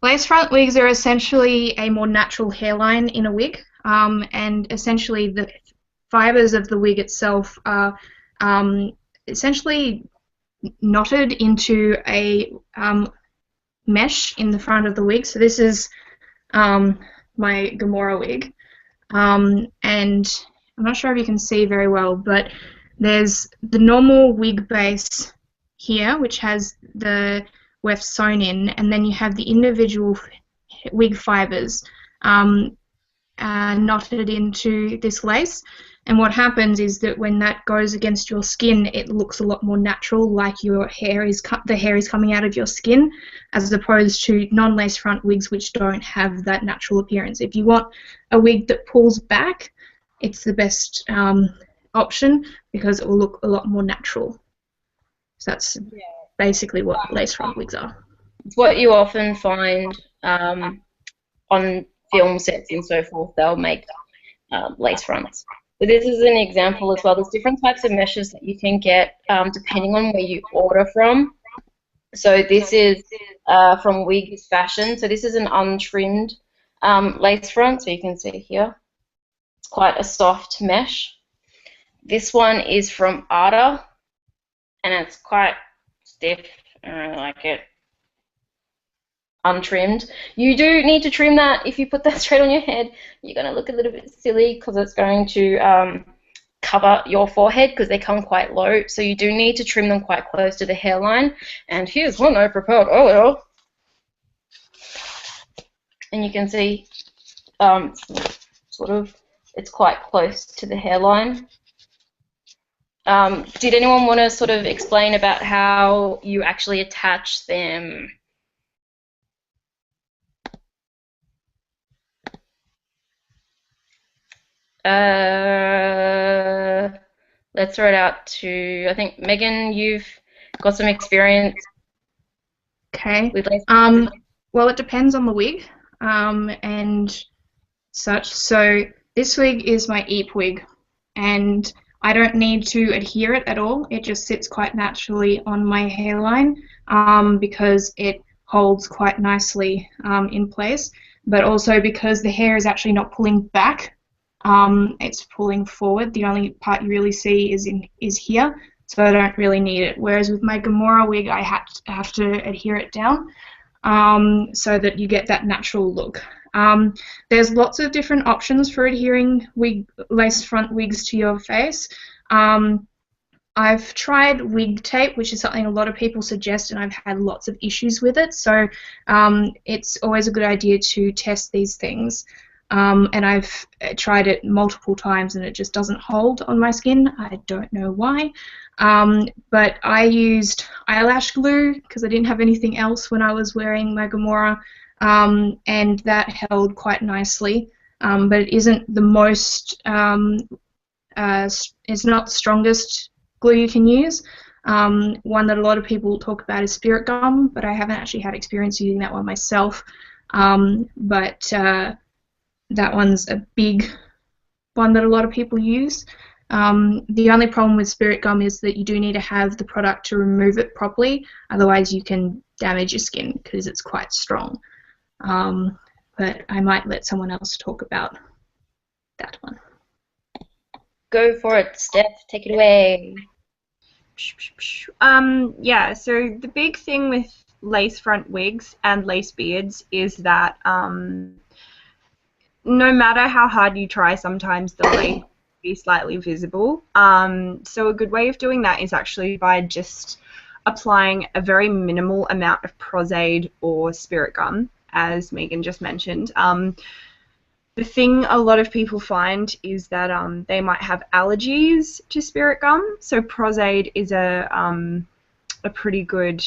Lace front wigs are essentially a more natural hairline in a wig, and essentially the fibers of the wig itself are essentially knotted into a mesh in the front of the wig. So this is my Gamora wig, and I'm not sure if you can see very well, but there's the normal wig base here, which has the weft sewn in, and then you have the individual wig fibers knotted into this lace. And what happens is that when that goes against your skin, it looks a lot more natural, like your hair is the hair is coming out of your skin, as opposed to non-lace front wigs, which don't have that natural appearance. If you want a wig that pulls back, it's the best option, because it will look a lot more natural. So that's basically what lace front wigs are.
It's what you often find on film sets and so forth. They'll make lace fronts. So this is an example as well. There's different types of meshes that you can get depending on where you order from. So this is from Wigs Fashion. So this is an untrimmed lace front, so you can see here. It's quite a soft mesh. This one is from Arta, and it's quite stiff I really like it. Untrimmed. You do need to trim that. If you put that straight on your head, you're going to look a little bit silly because it's going to cover your forehead because they come quite low. So you do need to trim them quite close to the hairline. And here's one I prepared earlier. And you can see it's quite close to the hairline. Did anyone want to sort of explain about how you actually attach them? Let's throw it out to, I think, Megan, you've got some experience.
Okay.
With lace.
Well, it depends on the wig and such. So this wig is my Eep wig, and I don't need to adhere it at all. It just sits quite naturally on my hairline because it holds quite nicely in place, but also because the hair is actually not pulling back. It's pulling forward. The only part you really see is here, so I don't really need it. Whereas with my Gamora wig, I have to adhere it down so that you get that natural look. There's lots of different options for adhering lace front wigs to your face. I've tried wig tape, which is something a lot of people suggest, and I've had lots of issues with it. So it's always a good idea to test these things. And I've tried it multiple times and it just doesn't hold on my skin. I don't know why. But I used eyelash glue because I didn't have anything else when I was wearing my Gamora, and that held quite nicely. But it isn't the most, it's not the strongest glue you can use. One that a lot of people talk about is spirit gum, but I haven't actually had experience using that one myself. That one's a big one that a lot of people use. The only problem with spirit gum is that you do need to have the product to remove it properly, otherwise you can damage your skin because it's quite strong. But I might let someone else talk about that one.
Go for it, Steph. Take it away.
Yeah, so the big thing with lace front wigs and lace beards is that no matter how hard you try, sometimes the lace will be slightly visible. So a good way of doing that is actually by just applying a very minimal amount of Prozaid or spirit gum, as Megan just mentioned. The thing a lot of people find is that they might have allergies to spirit gum, so Prozaid is a pretty good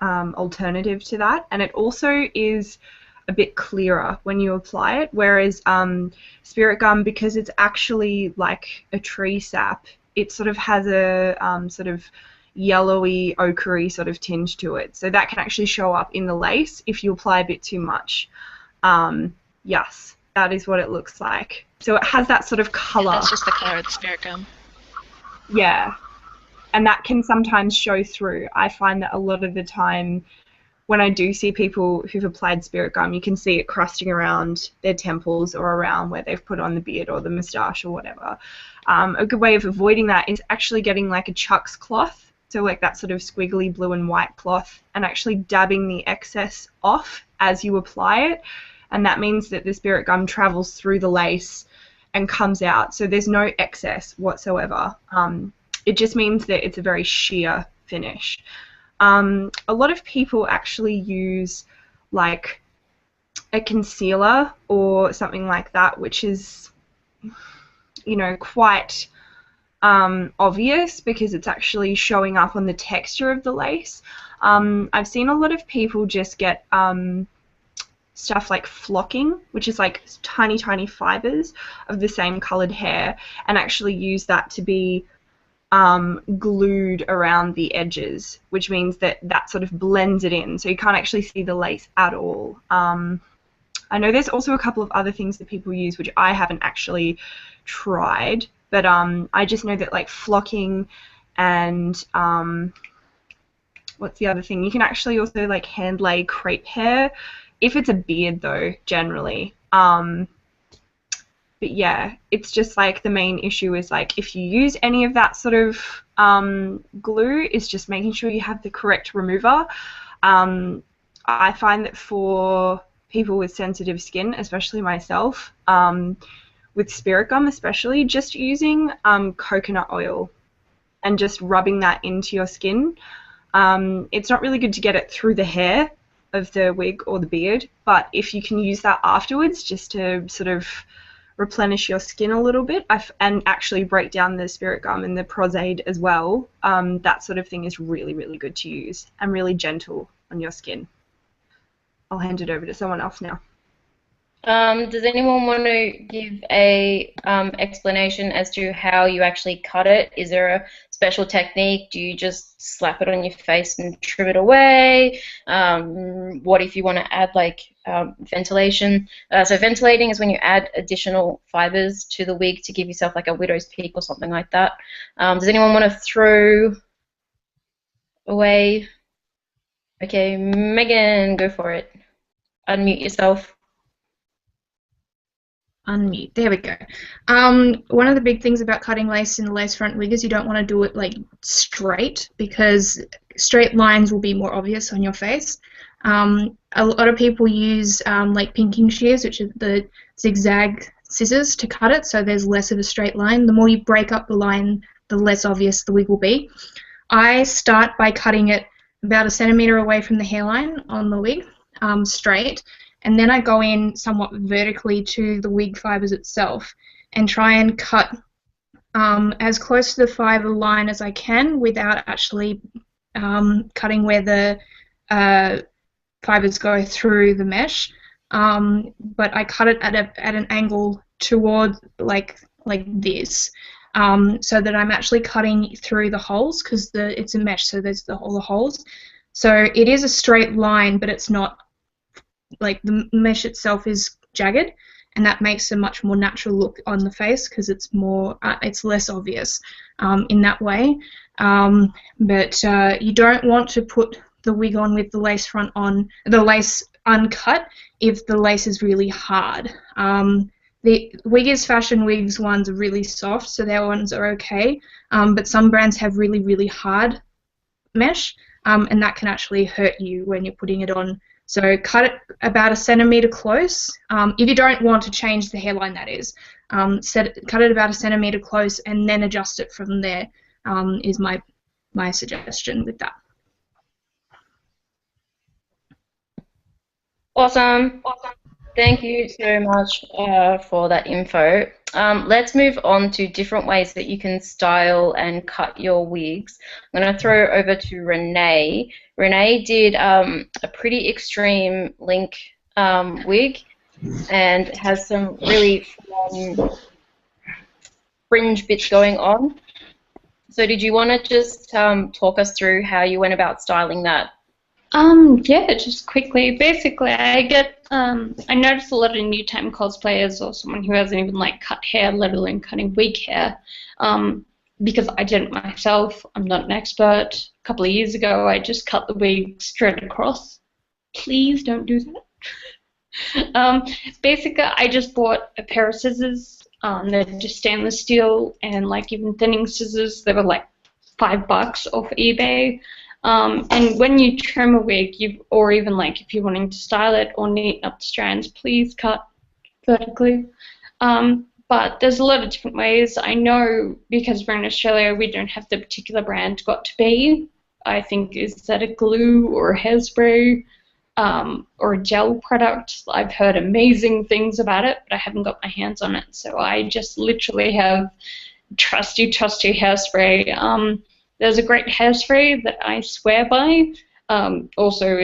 alternative to that, and it also is a bit clearer when you apply it, whereas spirit gum, because it's actually like a tree sap, it sort of has a sort of yellowy, ochre sort of tinge to it, so that can actually show up in the lace if you apply a bit too much. Yes, that is what it looks like. So it has that sort of colour.
That's just the colour of the spirit gum.
Yeah, and that can sometimes show through. I find that a lot of the time when I do see people who've applied spirit gum, you can see it crusting around their temples or around where they've put on the beard or the moustache or whatever. A good way of avoiding that is actually getting like a Chuck's cloth, so like that sort of squiggly blue and white cloth, and actually dabbing the excess off as you apply it, and that means that the spirit gum travels through the lace and comes out, so there's no excess whatsoever. It just means that it's a very sheer finish. A lot of people actually use like a concealer or something like that, which is, you know, quite obvious because it's actually showing up on the texture of the lace. I've seen a lot of people just get stuff like flocking, which is like tiny, tiny fibers of the same coloured hair, and actually use that to be glued around the edges, which means that that sort of blends it in, so you can't actually see the lace at all. I know there's also a couple of other things that people use which I haven't actually tried, but I just know that like flocking and what's the other thing? You can actually also like hand lay crepe hair, if it's a beard though, generally. But yeah, it's just like the main issue is like if you use any of that sort of glue, is just making sure you have the correct remover. I find that for people with sensitive skin, especially myself, with spirit gum especially, just using coconut oil and just rubbing that into your skin. It's not really good to get it through the hair of the wig or the beard, but if you can use that afterwards just to sort of replenish your skin a little bit and actually break down the spirit gum and the Prozaid as well, that sort of thing is really, really good to use and really gentle on your skin. I'll hand it over to someone else now.
Does anyone want to give a explanation as to how you actually cut it? Is there a special technique? Do you just slap it on your face and trim it away? What if you want to add like ventilation? So ventilating is when you add additional fibers to the wig to give yourself like a widow's peak or something like that. Does anyone want to throw away? Okay, Megan, go for it. Unmute yourself.
Unmute. There we go. One of the big things about cutting lace in the lace front wig is you don't want to do it like straight, because straight lines will be more obvious on your face. A lot of people use like pinking shears, which are the zigzag scissors, to cut it, so there's less of a straight line. The more you break up the line, the less obvious the wig will be. I start by cutting it about 1 centimeter away from the hairline on the wig, straight, and then I go in somewhat vertically to the wig fibers itself and try and cut as close to the fiber line as I can without actually cutting where the fibers go through the mesh. But I cut it at an angle toward like this, so that I'm actually cutting through the holes, because it's a mesh, so there's all the holes. So it is a straight line, but it's not, like, the mesh itself is jagged, and that makes a much more natural look on the face, because it's more, it's less obvious in that way. But you don't want to put the wig on with the lace front on, the lace uncut, if the lace is really hard. The Wiggers Fashion Wigs ones are really soft, so their ones are okay, but some brands have really, really hard mesh, and that can actually hurt you when you're putting it on. So cut it about 1 centimeter close. If you don't want to change the hairline, that is. Cut it about 1 centimeter close and then adjust it from there, is my suggestion with that.
Awesome. Thank you so much for that info. Let's move on to different ways that you can style and cut your wigs. I'm going to throw over to Renee. Renee did a pretty extreme link wig and has some really fun fringe bits going on. So did you want to just talk us through how you went about styling that?
Yeah, just quickly. Basically, I notice a lot of new time cosplayers, or someone who hasn't even like cut hair, let alone cutting wig hair, because I did it myself. I'm not an expert. A couple of years ago, I just cut the wig straight across. Please don't do that. Basically, I just bought a pair of scissors. They're just stainless steel, and like even thinning scissors, they were like $5 off eBay. And when you trim a wig, or even like if you're wanting to style it or neaten up the strands, please cut vertically. But there's a lot of different ways. I know because we're in Australia, we don't have the particular brand got to be. I think, is that a glue or a hairspray or a gel product? I've heard amazing things about it, but I haven't got my hands on it. So I just literally have trusty hairspray. There's a great hairspray that I swear by. Also,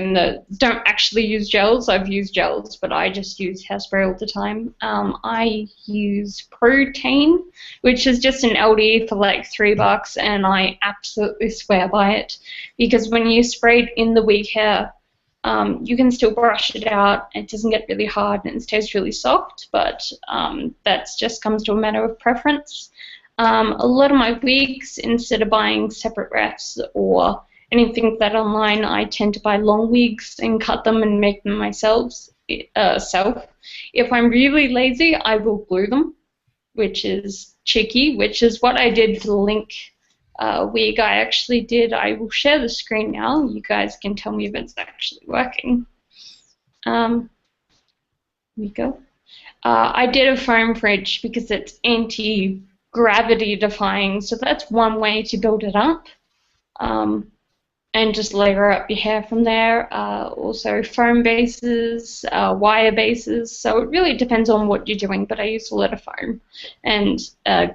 don't actually use gels. I've used gels, but I just use hairspray all the time. I use Protein, which is just an LD for like $3, and I absolutely swear by it, because when you spray it in the wig hair, you can still brush it out. It doesn't get really hard and it stays really soft, but that just comes to a matter of preference. A lot of my wigs, instead of buying separate wefts or anything like that online, I tend to buy long wigs and cut them and make them myself. If I'm really lazy, I will glue them. which is cheeky, which is what I did for the Link wig I actually did. I will share the screen now. You guys can tell me if it's actually working. Here we go. I did a foam fridge because it's anti-gravity defying, so that's one way to build it up. And just layer up your hair from there. Also foam bases, wire bases, so it really depends on what you're doing, but I use a lot of foam and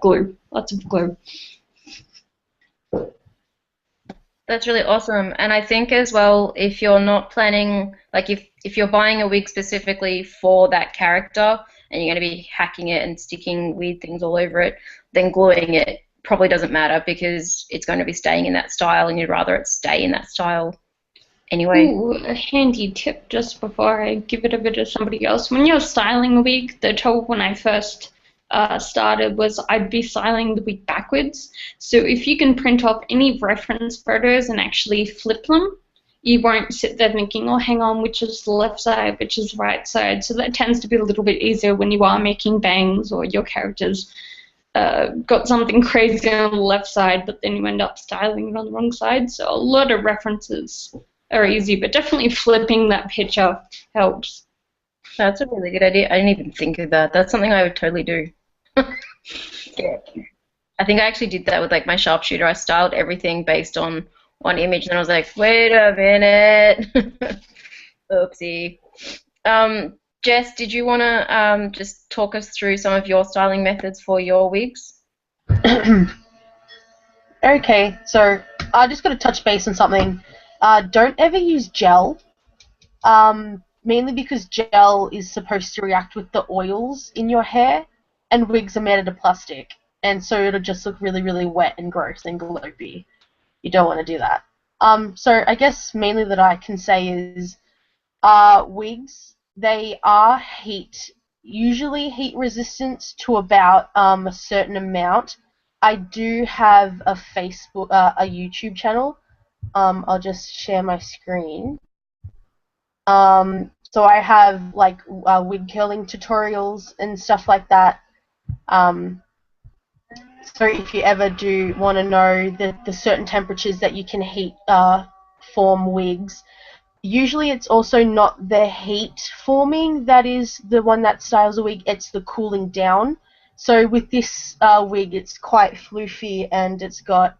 glue, lots of glue.
That's really awesome. And I think as well, if you're not planning, like if you're buying a wig specifically for that character and you're going to be hacking it and sticking weird things all over it, then gluing it probably doesn't matter because it's going to be staying in that style and you'd rather it stay in that style anyway.
Ooh, a handy tip just before I give it over to somebody else. When you're styling a wig, the tool when I first started was I'd be styling the wig backwards. So if you can print off any reference photos and actually flip them, you won't sit there thinking, oh, hang on, which is the left side, which is the right side. So that tends to be a little bit easier when you are making bangs or your characters got something crazy on the left side, but then you end up styling it on the wrong side. So a lot of references are easy, but definitely flipping that picture helps.
That's a really good idea. I didn't even think of that. That's something I would totally do. Yeah. I think I actually did that with like my sharpshooter. I styled everything based on one image, and I was like, wait a minute. Oopsie. Jess, did you want to just talk us through some of your styling methods for your wigs?
Okay, so I just got to touch base on something. Don't ever use gel, mainly because gel is supposed to react with the oils in your hair, and wigs are made out of plastic, and so it'll just look really, really wet and gross and gloopy. You don't want to do that. So I guess mainly that I can say is wigs, they are usually heat resistant to about a certain amount. I do have a YouTube channel. I'll just share my screen. So I have like wig curling tutorials and stuff like that. So if you ever do want to know the certain temperatures that you can heat form wigs, usually it's also not the heat forming that is the one that styles a wig, it's the cooling down. So with this wig, it's quite floofy and it's got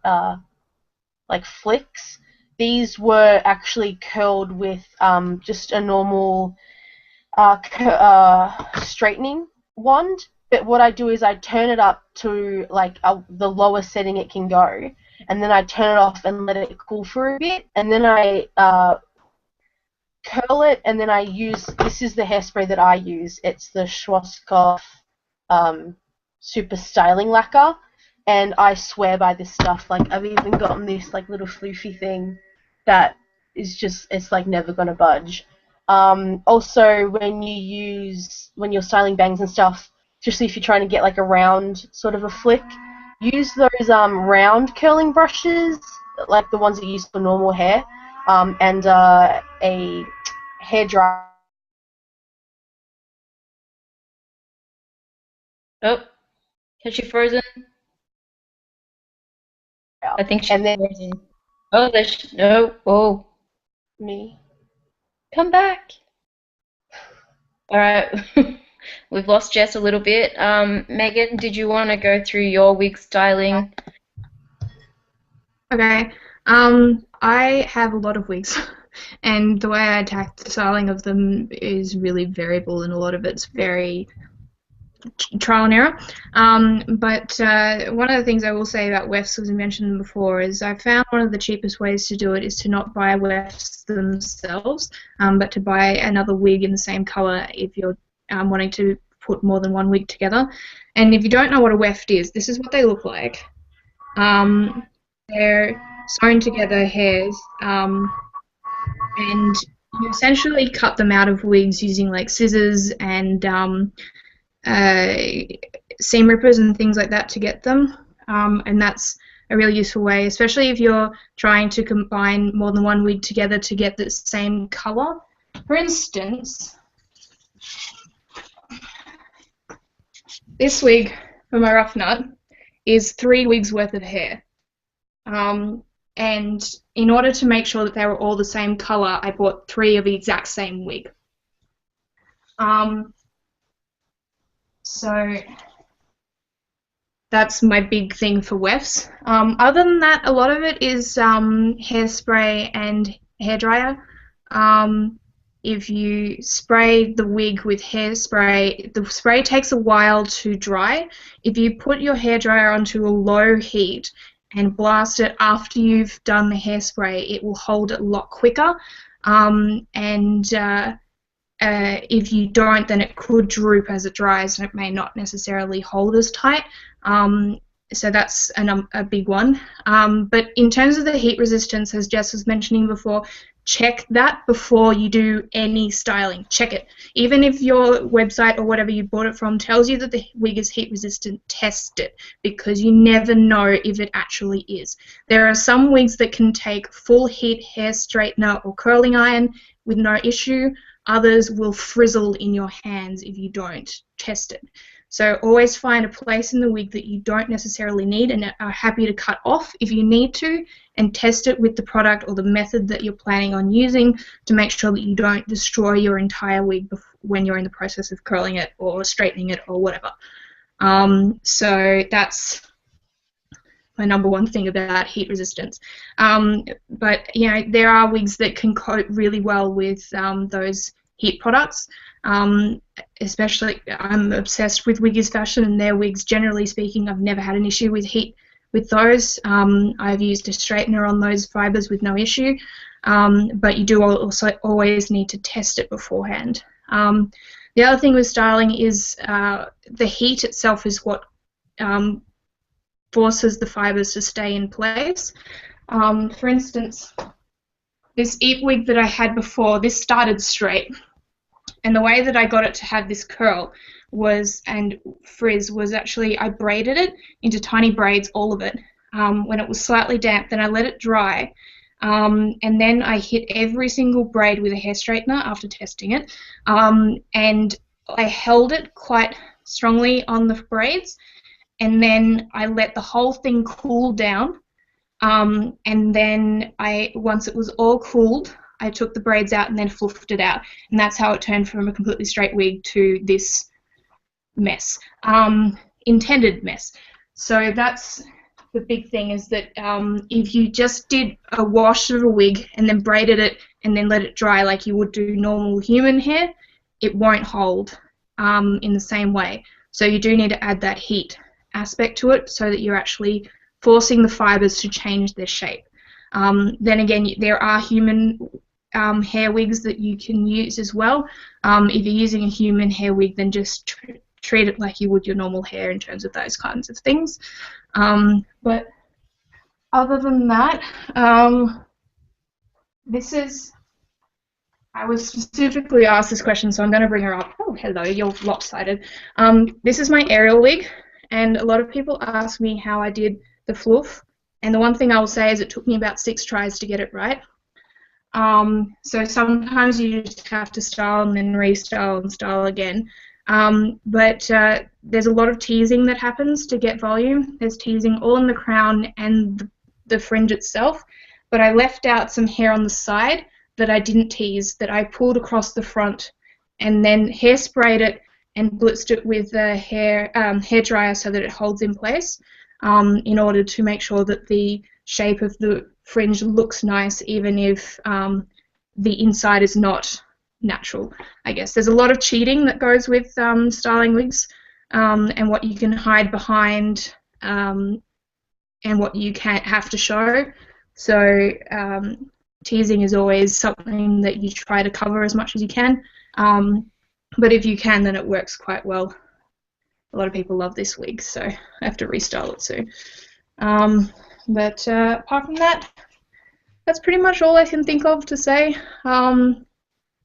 like flicks. These were actually curled with just a normal straightening wand. But what I do is I turn it up to like the lowest setting it can go, and then I turn it off and let it cool for a bit, and then I curl it, and then I use, this is the hairspray that I use, it's the Schwarzkopf Super Styling Lacquer, and I swear by this stuff. Like, I've even gotten this like little floofy thing that is just, it's like never gonna budge. Also, when you're styling bangs and stuff, especially if you're trying to get like a round sort of a flick, use those round curling brushes, like the ones that you use for normal hair, and a hair dryer.
Oh, has she frozen? I think she's frozen. Oh, no. Oh.
Me.
Come back. All right. We've lost Jess a little bit. Megan, did you want to go through your wig styling?
Okay. I have a lot of wigs, and the way I attack the styling of them is really variable, and a lot of it's very trial and error. But one of the things I will say about wefts, as I mentioned before, is I found one of the cheapest ways to do it is to not buy wefts themselves, but to buy another wig in the same color if you're wanting to put more than one wig together. And if you don't know what a weft is, this is what they look like. They're sewn together hairs, and you essentially cut them out of wigs using like scissors and seam rippers and things like that to get them, and that's a really useful way, especially if you're trying to combine more than one wig together to get the same color. For instance, this wig for my rough nut is 3 wigs worth of hair. And in order to make sure that they were all the same colour, I bought 3 of the exact same wig. So that's my big thing for wefts. Other than that, a lot of it is hairspray and hairdryer. If you spray the wig with hairspray, the spray takes a while to dry. If you put your hairdryer onto a low heat and blast it after you've done the hairspray, it will hold it a lot quicker. If you don't, then it could droop as it dries, and it may not necessarily hold as tight. So that's a big one. But in terms of the heat resistance, as Jess was mentioning before, check that before you do any styling. Check it. Even if your website or whatever you bought it from tells you that the wig is heat resistant, test it, because you never know if it actually is. There are some wigs that can take full heat hair straightener or curling iron with no issue. Others will frizzle in your hands if you don't test it. So always find a place in the wig that you don't necessarily need and are happy to cut off if you need to, and test it with the product or the method that you're planning on using to make sure that you don't destroy your entire wig when you're in the process of curling it or straightening it or whatever. So that's my number one thing about heat resistance. But you know, there are wigs that can coat really well with those heat products. Especially, I'm obsessed with Wigs Fashion and their wigs. Generally speaking, I've never had an issue with heat with those. I've used a straightener on those fibers with no issue, but you do also always need to test it beforehand. The other thing with styling is the heat itself is what forces the fibers to stay in place. For instance, this Eep wig that I had before, this started straight. And the way that I got it to have this curl and frizz was actually I braided it into tiny braids, all of it, when it was slightly damp. Then I let it dry, and then I hit every single braid with a hair straightener after testing it, and I held it quite strongly on the braids, and then I let the whole thing cool down, and then once it was all cooled, I took the braids out and then fluffed it out, and that's how it turned from a completely straight wig to this mess, intended mess. So that's the big thing, is that if you just did a wash of a wig and then braided it and then let it dry like you would do normal human hair, it won't hold in the same way. So you do need to add that heat aspect to it so that you're actually forcing the fibers to change their shape. Then again, there are human hair wigs that you can use as well. If you're using a human hair wig, then just treat it like you would your normal hair in terms of those kinds of things. But other than that, I was specifically asked this question, so I'm going to bring her up. Oh, hello, you're lopsided. This is my aerial wig, and a lot of people ask me how I did the fluff, and the one thing I will say is it took me about 6 tries to get it right. So sometimes you just have to style and then restyle and style again. But there's a lot of teasing that happens to get volume. There's teasing all in the crown and the fringe itself, but I left out some hair on the side that I didn't tease, that I pulled across the front and then hairsprayed it and blitzed it with a hair dryer so that it holds in place, in order to make sure that the shape of the fringe looks nice, even if the inside is not natural, I guess. There's a lot of cheating that goes with styling wigs, and what you can hide behind, and what you can't have to show. So teasing is always something that you try to cover as much as you can, but if you can, then it works quite well. A lot of people love this wig, so I have to restyle it soon. But apart from that, that's pretty much all I can think of to say.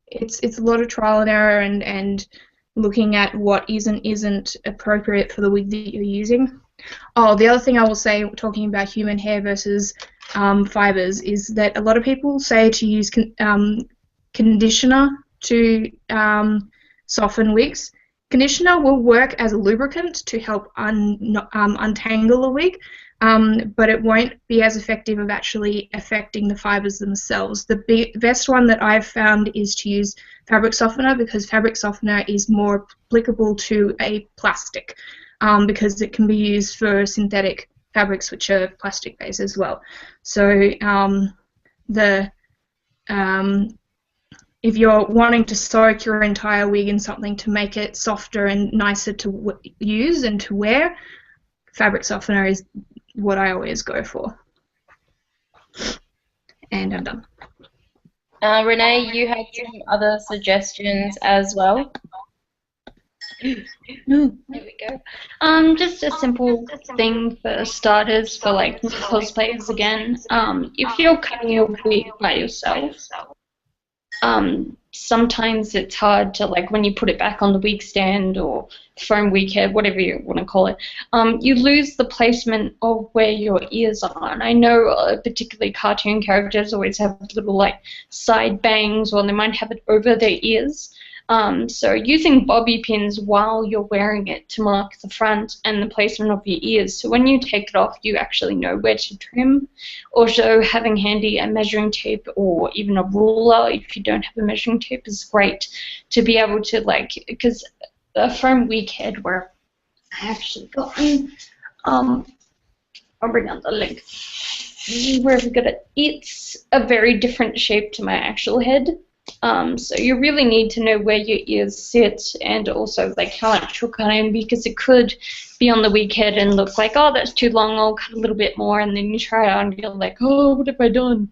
It's a lot of trial and error and looking at what isn't appropriate for the wig that you're using. Oh, the other thing I will say, talking about human hair versus fibers, is that a lot of people say to use conditioner to soften wigs. Conditioner will work as a lubricant to help untangle a wig, but it won't be as effective of actually affecting the fibres themselves. The best one that I've found is to use fabric softener, because fabric softener is more applicable to a plastic, because it can be used for synthetic fabrics which are plastic based as well. So if you're wanting to soak your entire wig in something to make it softer and nicer to use and to wear, fabric softener is what I always go for. And I'm done.
Renee, you had some other suggestions as well.
There we go. Just a simple thing for starters for like cosplayers again. If you're cutting your wig by yourself, sometimes it's hard to, like, when you put it back on the wig stand or foam wig head, whatever you want to call it, you lose the placement of where your ears are. And I know particularly cartoon characters always have little like side bangs, or they might have it over their ears. So using bobby pins while you're wearing it to mark the front and the placement of your ears, so when you take it off you actually know where to trim. Also, having handy a measuring tape or even a ruler if you don't have a measuring tape is great to be able to, like, because a foam wig head where I actually got one, I'll bring out the link where we got it. It's a very different shape to my actual head. So you really need to know where your ears sit and also like how much you'll cut in, because it could be on the wig head and look like, oh, that's too long, I'll cut a little bit more, and then you try it on and you're like, oh, what have I done?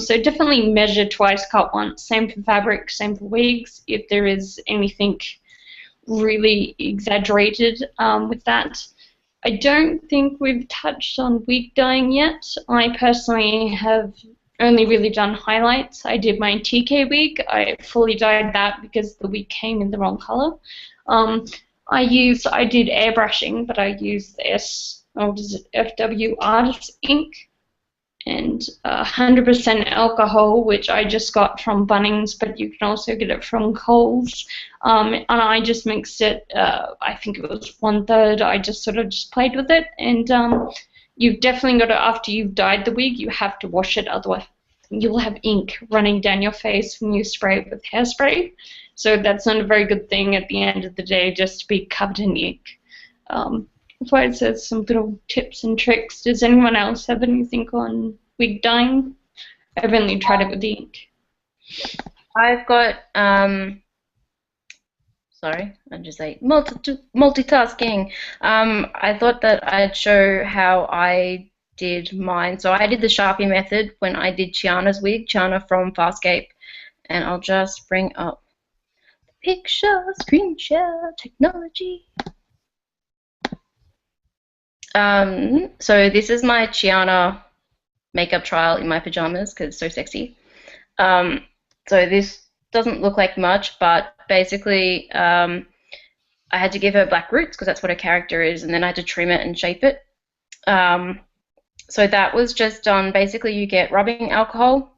So definitely measure twice, cut once. Same for fabric, same for wigs. If there is anything really exaggerated with that. I don't think we've touched on wig dyeing yet. I personally have only really done highlights. I did my TK wig. I fully dyed that because the wig came in the wrong color. I did airbrushing, but I used the FW Artist ink and 100% alcohol, which I just got from Bunnings, but you can also get it from Coles. And I just mixed it, I think it was 1/3. I just sort of just played with it, and you've definitely got to, after you've dyed the wig, you have to wash it, otherwise you'll have ink running down your face when you spray it with hairspray. So that's not a very good thing at the end of the day, just to be covered in ink. That's why it says some little tips and tricks. Does anyone else have anything on wig dyeing? I've only tried it with the ink.
I've got, sorry, I'm just like multitasking. I thought that I'd show how I did mine. So I did the Sharpie method when I did Chiana's wig, Chiana from Farscape, and I'll just bring up the picture, screen share, technology. So this is my Chiana makeup trial in my pajamas because it's so sexy. So this doesn't look like much, but basically I had to give her black roots because that's what her character is, and then I had to trim it and shape it. So that was just done. Basically, you get rubbing alcohol,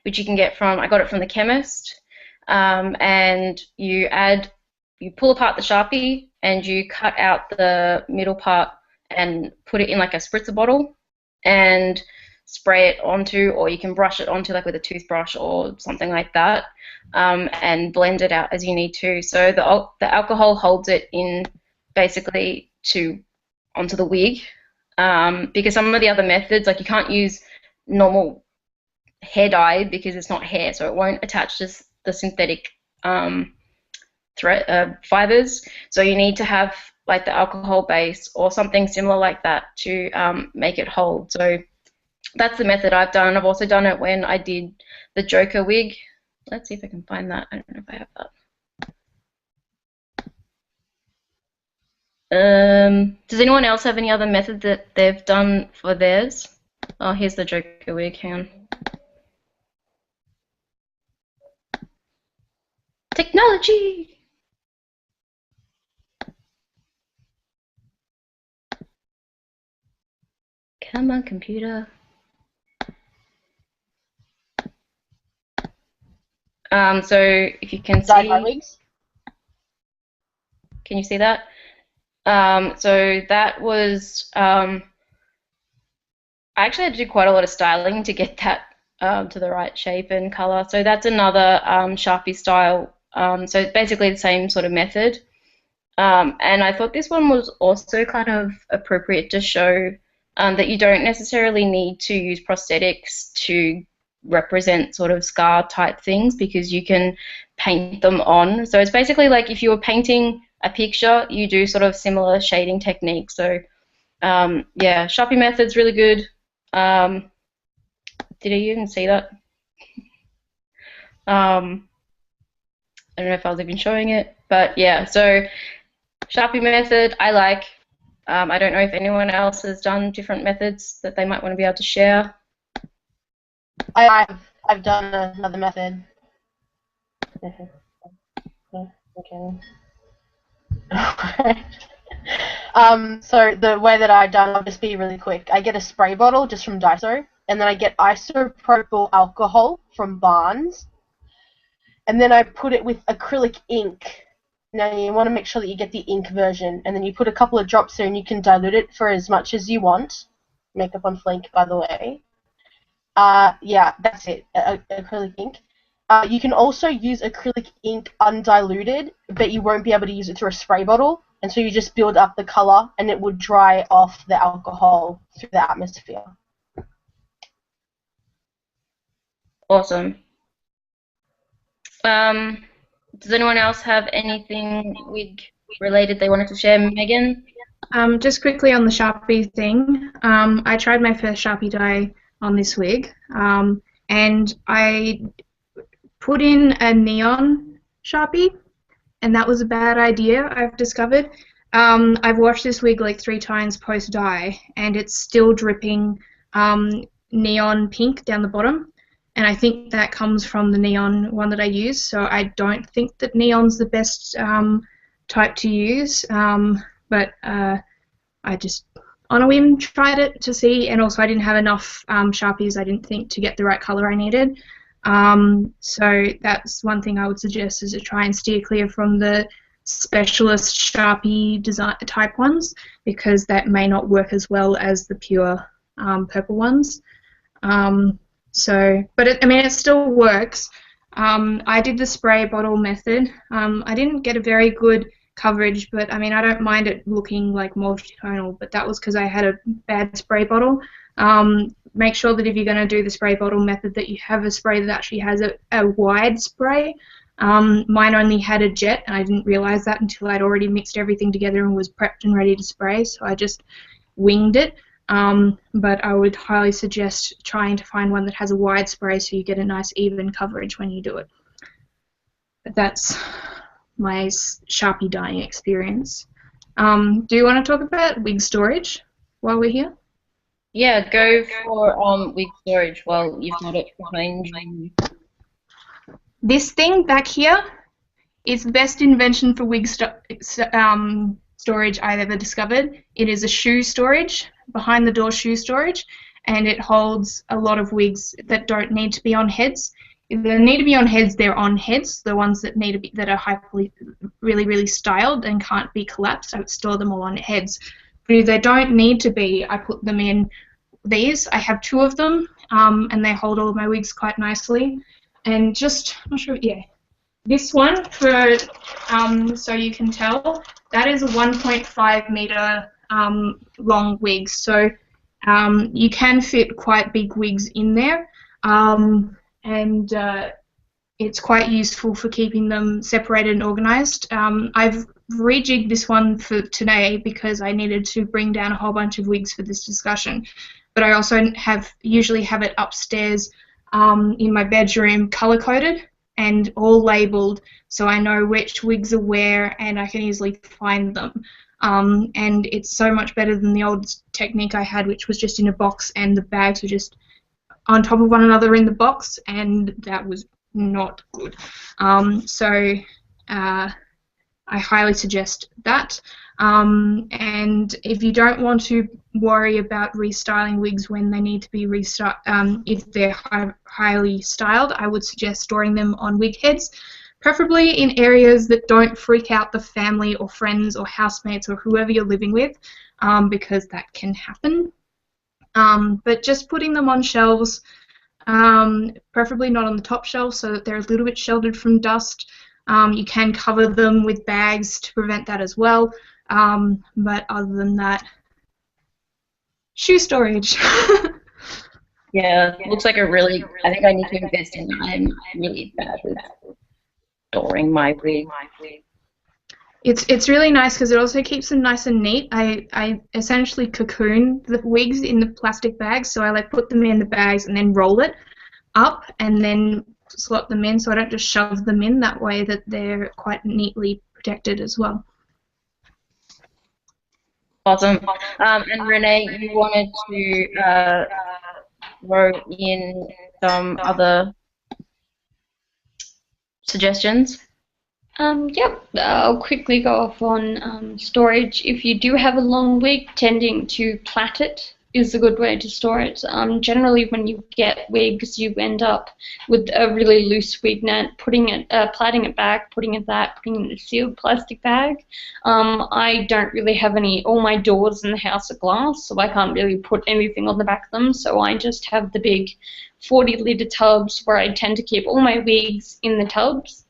which you can get from, I got it from the chemist, and you pull apart the Sharpie and you cut out the middle part and put it in like a spritzer bottle and spray it onto, or you can brush it onto like with a toothbrush or something like that, and blend it out as you need to. So the alcohol holds it in basically onto the wig, because some of the other methods, like you can't use normal hair dye because it's not hair, so it won't attach to the synthetic fibers. So you need to have like the alcohol base or something similar like that to make it hold. So that's the method I've done. I've also done it when I did the Joker wig. Let's see if I can find that. I don't know if I have that. Does anyone else have any other method that they've done for theirs? Oh, here's the Joker wig. Hang on. Technology! Come on, computer. So if you can see.
Dyed my wigs?
Can you see that? So that was, I actually had to do quite a lot of styling to get that to the right shape and color. So that's another Sharpie style. So it's basically the same sort of method. And I thought this one was also kind of appropriate to show that you don't necessarily need to use prosthetics to represent sort of scar type things, because you can paint them on. So it's basically like if you were painting a picture, you do sort of similar shading techniques. So yeah, Sharpie method's really good. Did you even see that? I don't know if I was even showing it, but yeah, so Sharpie method I like. I don't know if anyone else has done different methods that they might want to be able to share.
I've done another method. Okay. So the way that I've done, I'll just be really quick. I get a spray bottle just from Daiso, and then I get isopropyl alcohol from Barnes, and then I put it with acrylic ink. Now you want to make sure that you get the ink version, and then you put a couple of drops there, and you can dilute it for as much as you want. Makeup on Flake, by the way. Yeah, that's it. Acrylic ink. You can also use acrylic ink undiluted, but you won't be able to use it through a spray bottle, and so you just build up the color, and it would dry off the alcohol through the atmosphere.
Awesome. Does anyone else have anything wig related they wanted to share? Megan?
Just quickly on the Sharpie thing, I tried my first Sharpie dye on this wig, and I put in a neon Sharpie, and that was a bad idea, I've discovered. I've washed this wig like 3 times post-dye, and it's still dripping neon pink down the bottom, and I think that comes from the neon one that I use, so I don't think that neon's the best type to use, but I just on a whim tried it to see, and also I didn't have enough Sharpies, I didn't think, to get the right color I needed. So that's one thing I would suggest, is to try and steer clear from the specialist Sharpie design type ones, because that may not work as well as the pure purple ones. But it still works. I did the spray bottle method. I didn't get a very good coverage, but I don't mind it looking like multitonal, but that was because I had a bad spray bottle. Make sure that if you're going to do the spray bottle method, that you have a spray that actually has a wide spray. Mine only had a jet, and I didn't realize that until I'd already mixed everything together and was prepped and ready to spray, so I just winged it. But I would highly suggest trying to find one that has a wide spray so you get a nice even coverage when you do it. But that's my Sharpie dyeing experience. Do you want to talk about wig storage while we're here?
Yeah, go for wig storage while you've got it behind you.
This thing back here is the best invention for wig storage I've ever discovered. It is a shoe storage, behind the door shoe storage, and it holds a lot of wigs that don't need to be on heads. If they need to be on heads, they're on heads. The ones that need to be, that are really, really styled and can't be collapsed, I would store them all on heads. But if they don't need to be, I put them in these. I have 2 of them, and they hold all of my wigs quite nicely. And just, I'm not sure, yeah. This one, for so you can tell, that is a 1.5 meter long wig. So you can fit quite big wigs in there. And it's quite useful for keeping them separated and organized. I've rejigged this one for today because I needed to bring down a whole bunch of wigs for this discussion. But I also usually have it upstairs in my bedroom color-coded and all labeled, so I know which wigs are where and I can easily find them. And it's so much better than the old technique I had, which was just in a box and the bags were just on top of one another in the box, and that was not good. So I highly suggest that. And if you don't want to worry about restyling wigs when they need to be if they're highly styled, I would suggest storing them on wig heads, preferably in areas that don't freak out the family or friends or housemates or whoever you're living with, because that can happen. But just putting them on shelves, preferably not on the top shelf so that they're a little bit sheltered from dust. You can cover them with bags to prevent that as well. But other than that, shoe storage.
Yeah, looks like I think I need to invest in that. I'm really bad with storing my wig.
It's really nice because it also keeps them nice and neat. I essentially cocoon the wigs in the plastic bags, so I like put them in the bags and then roll it up and then slot them in, so I don't just shove them in. That way that they're quite neatly protected as well.
Awesome. And Renee, you wanted to throw in some other suggestions?
Yep, I'll quickly go off on storage. If you do have a long wig, tending to plait it is a good way to store it. Generally, when you get wigs, you end up with a really loose wig net, plaiting it back, putting it in a sealed plastic bag. I don't really have all my doors in the house are glass, so I can't really put anything on the back of them, so I just have the big 40-litre tubs where I tend to keep all my wigs in the tubs.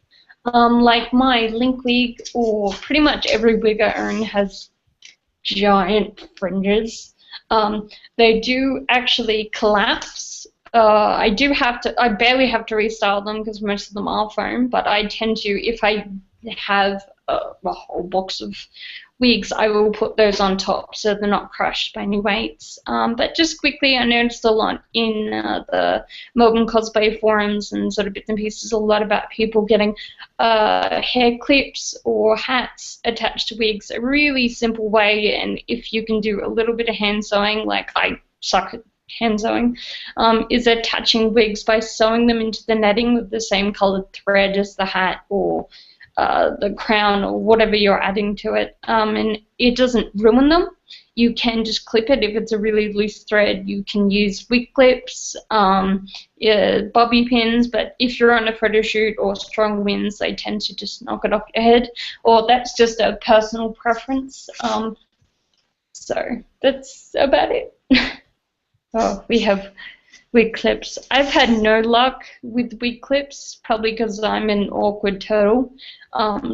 Like my link wig, or pretty much every wig I own, has giant fringes. They do actually collapse. I barely have to restyle them because most of them are foam, but I tend to, if I have a whole box of wigs, I will put those on top so they're not crushed by any weights. But just quickly, I noticed a lot in the Melbourne cosplay forums and sort of bits and pieces, a lot about people getting hair clips or hats attached to wigs. A really simple way, and if you can do a little bit of hand sewing, like I suck at hand sewing, is attaching wigs by sewing them into the netting with the same coloured thread as the hat or the crown or whatever you're adding to it, and it doesn't ruin them. You can just clip it if it's a really loose thread. You can use wig clips, bobby pins, but if you're on a photo shoot or strong winds, they tend to just knock it off your head, or that's just a personal preference. So that's about it. Oh, we have wig clips. I've had no luck with wig clips, probably because I'm an awkward turtle.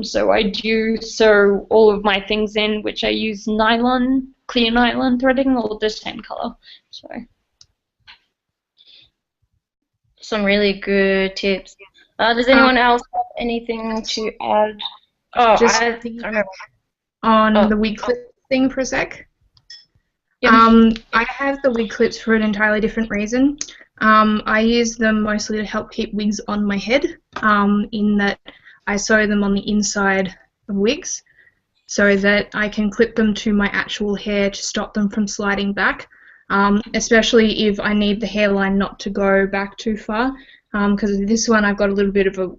So I do sew all of my things in, which I use nylon, clear nylon threading, all the same colour. So
Some really good tips. Does anyone else have anything to add? Oh,
Just
I don't
on the wig clip thing for a sec.
Yep.
I have the wig clips for an entirely different reason. I use them mostly to help keep wigs on my head, in that I sew them on the inside of wigs so that I can clip them to my actual hair to stop them from sliding back, especially if I need the hairline not to go back too far, because this one I've got a little bit of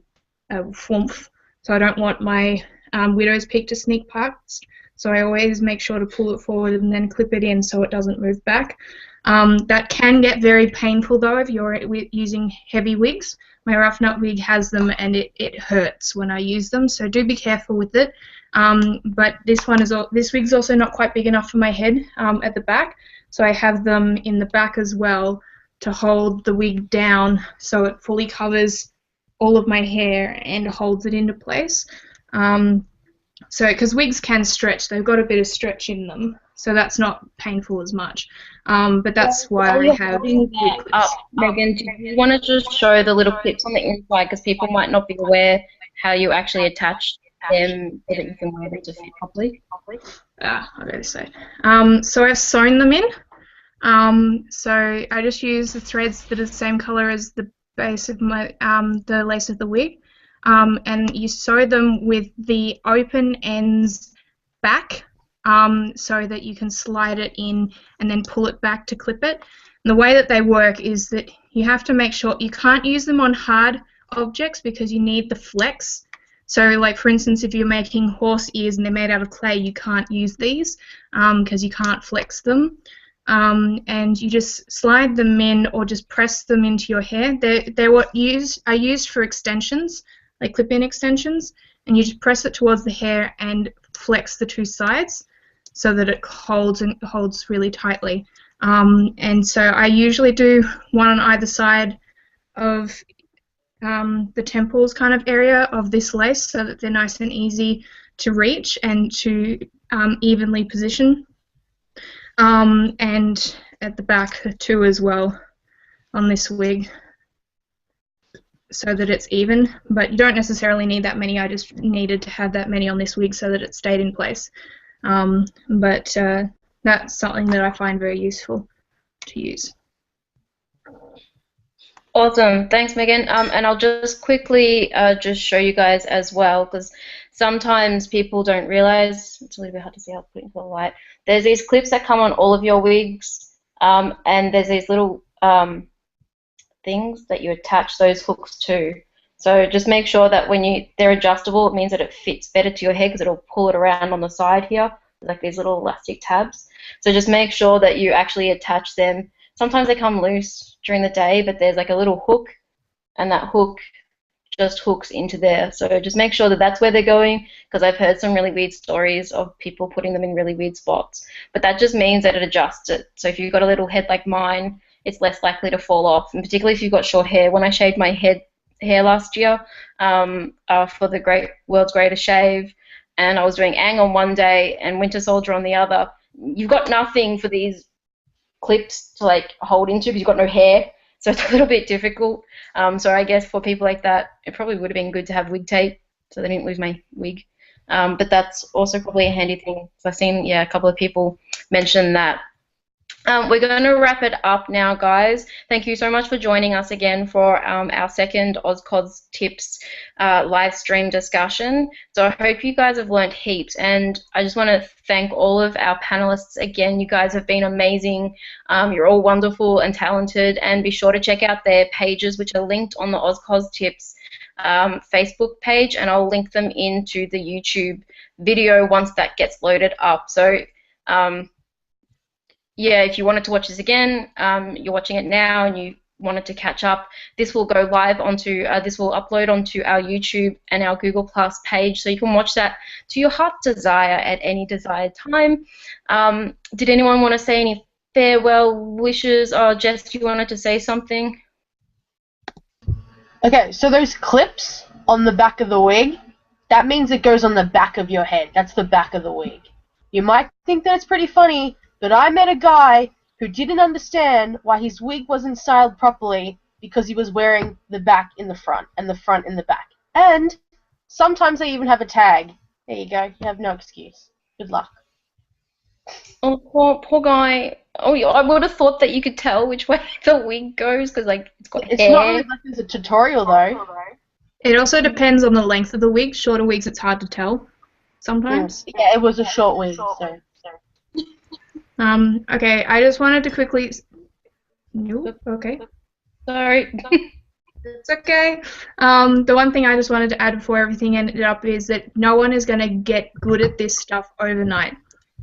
a whoomph, so I don't want my widow's peak to sneak past. So I always make sure to pull it forward and then clip it in so it doesn't move back. That can get very painful though if you're using heavy wigs. My rough nut wig has them and it hurts when I use them, so do be careful with it. But this wig's also not quite big enough for my head at the back, so I have them in the back as well to hold the wig down so it fully covers all of my hair and holds it into place. So, because wigs can stretch, they've got a bit of stretch in them, so that's not painful as much. But that's why I have wig clips.
Megan, do you want to just show the little clips on the inside, because people might not be aware how you actually attach them so that you can wear them to fit properly?
I'll go this side. So I've sewn them in. So I just use the threads that are the same colour as the base of my the lace of the wig. And you sew them with the open ends back, so that you can slide it in and then pull it back to clip it. And the way that they work is that you have to make sure you can't use them on hard objects because you need the flex. So like for instance, if you're making horse ears and they're made out of clay, you can't use these because you can't flex them. And you just slide them in or just press them into your hair. They're what are used for extensions. like clip-in extensions, and you just press it towards the hair and flex the two sides so that it holds really tightly. And so I usually do one on either side of the temples kind of area of this lace so that they're nice and easy to reach and to evenly position. And at the back too as well on this wig so that it's even, but you don't necessarily need that many. I just needed to have that many on this wig so that it stayed in place. But that's something that I find very useful to use.
Awesome, thanks Megan. And I'll just quickly just show you guys as well, because sometimes people don't realize, it's a little bit hard to see how to put it into the light. There's these clips that come on all of your wigs, and there's these little things that you attach those hooks to. So just make sure that when they're adjustable, it means that it fits better to your head because it'll pull it around on the side here, like these little elastic tabs. So just make sure that you actually attach them. Sometimes they come loose during the day, but there's like a little hook, and that hook just hooks into there. So just make sure that that's where they're going, because I've heard some really weird stories of people putting them in really weird spots. But that just means that it adjusts it. So if you've got a little head like mine, it's less likely to fall off, and particularly if you've got short hair. When I shaved my hair last year for the world's greatest shave, and I was doing Aang on one day and Winter Soldier on the other, you've got nothing for these clips to like hold into because you've got no hair, so it's a little bit difficult. So I guess for people like that, it probably would have been good to have wig tape so they didn't lose my wig. But that's also probably a handy thing. So I've seen a couple of people mention that. We're going to wrap it up now, guys. Thank you so much for joining us again for our second Oz Cos Tips live stream discussion. So I hope you guys have learned heaps, and I just want to thank all of our panelists again. You guys have been amazing. You're all wonderful and talented, and be sure to check out their pages, which are linked on the Oz Cos Tips Facebook page, and I'll link them into the YouTube video once that gets loaded up. So yeah, if you wanted to watch this again, you're watching it now and you wanted to catch up, this will go live onto, this will upload onto our YouTube and our Google Plus page, so you can watch that to your heart's desire at any desired time. Did anyone want to say any farewell wishes? Or Jess, you wanted to say something?
Okay, so those clips on the back of the wig, that means it goes on the back of your head. That's the back of the wig. You might think that it's pretty funny, but I met a guy who didn't understand why his wig wasn't styled properly because he was wearing the back in the front and the front in the back. And sometimes they even have a tag. There you go. You have no excuse. Good luck.
Oh, poor guy. Oh, yeah, I would have thought that you could tell which way the wig goes because, like, it's got
It's
hair.
not really like there's a tutorial, though.
It also depends on the length of the wig. Shorter wigs, it's hard to tell sometimes.
Yeah, it was a short wig, so...
Okay, I just wanted to quickly... Nope, okay.
Sorry.
It's okay. The one thing I just wanted to add before everything ended up is that no one is going to get good at this stuff overnight.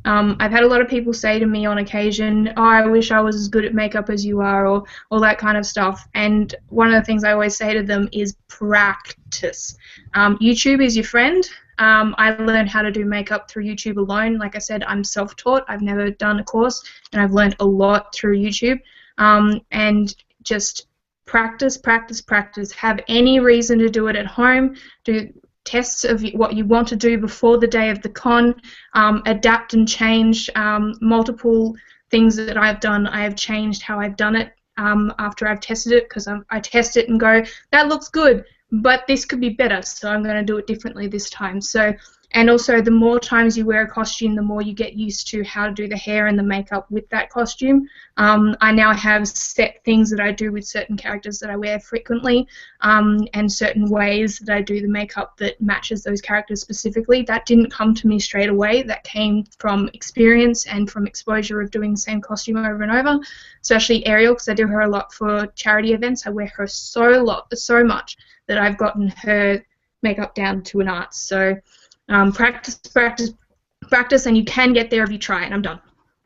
I've had a lot of people say to me on occasion, oh, I wish I was as good at makeup as you are, or all that kind of stuff. And one of the things I always say to them is practice. YouTube is your friend. I learned how to do makeup through YouTube alone. Like I said, I'm self-taught. I've never done a course, and I've learned a lot through YouTube. And just practice, practice, practice. Have any reason to do it at home. Do tests of what you want to do before the day of the con. Adapt and change. Multiple things that I've done, I have changed how I've done it after I've tested it, because I test it and go, that looks good, but this could be better, so I'm going to do it differently this time. So, and also the more times you wear a costume, the more you get used to how to do the hair and the makeup with that costume. I now have set things that I do with certain characters that I wear frequently, and certain ways that I do the makeup that matches those characters specifically. That didn't come to me straight away. That came from experience and from exposure of doing the same costume over and over, especially Ariel, because I do her a lot for charity events. I wear her so much that I've gotten her makeup down to an art. So practice, practice, practice, and you can get there if you try. And I'm done.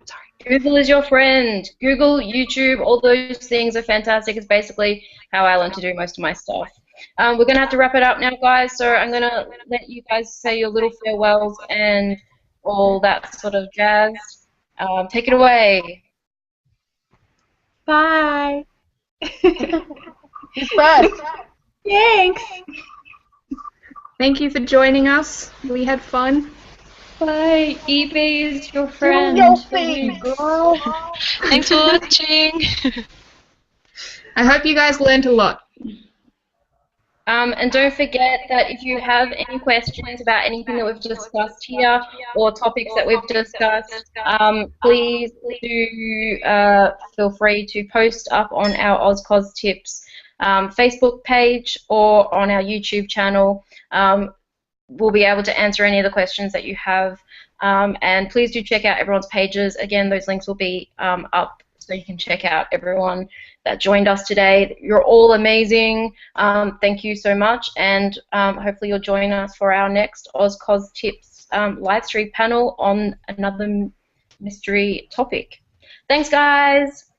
Sorry.
Google is your friend. Google, YouTube, all those things are fantastic. It's basically how I learned to do most of my stuff. We're going to have to wrap it up now, guys, so I'm going to let you guys say your little farewells and all that sort of jazz. Take it away.
Bye.
Who's first?
Thanks.
Thank you for joining us. We had fun.
Bye. eBay is your friend.
Do your thing, girl.
Thanks for watching.
I hope you guys learned a lot.
And don't forget that if you have any questions about anything that we've discussed here or topics that we've discussed, please do feel free to post up on our Oz Cos Tips Facebook page or on our YouTube channel. We'll be able to answer any of the questions that you have. And please do check out everyone's pages. Again, those links will be up so you can check out everyone that joined us today. You're all amazing. Thank you so much, and hopefully you'll join us for our next Oz Cos Tips live stream panel on another mystery topic. Thanks, guys.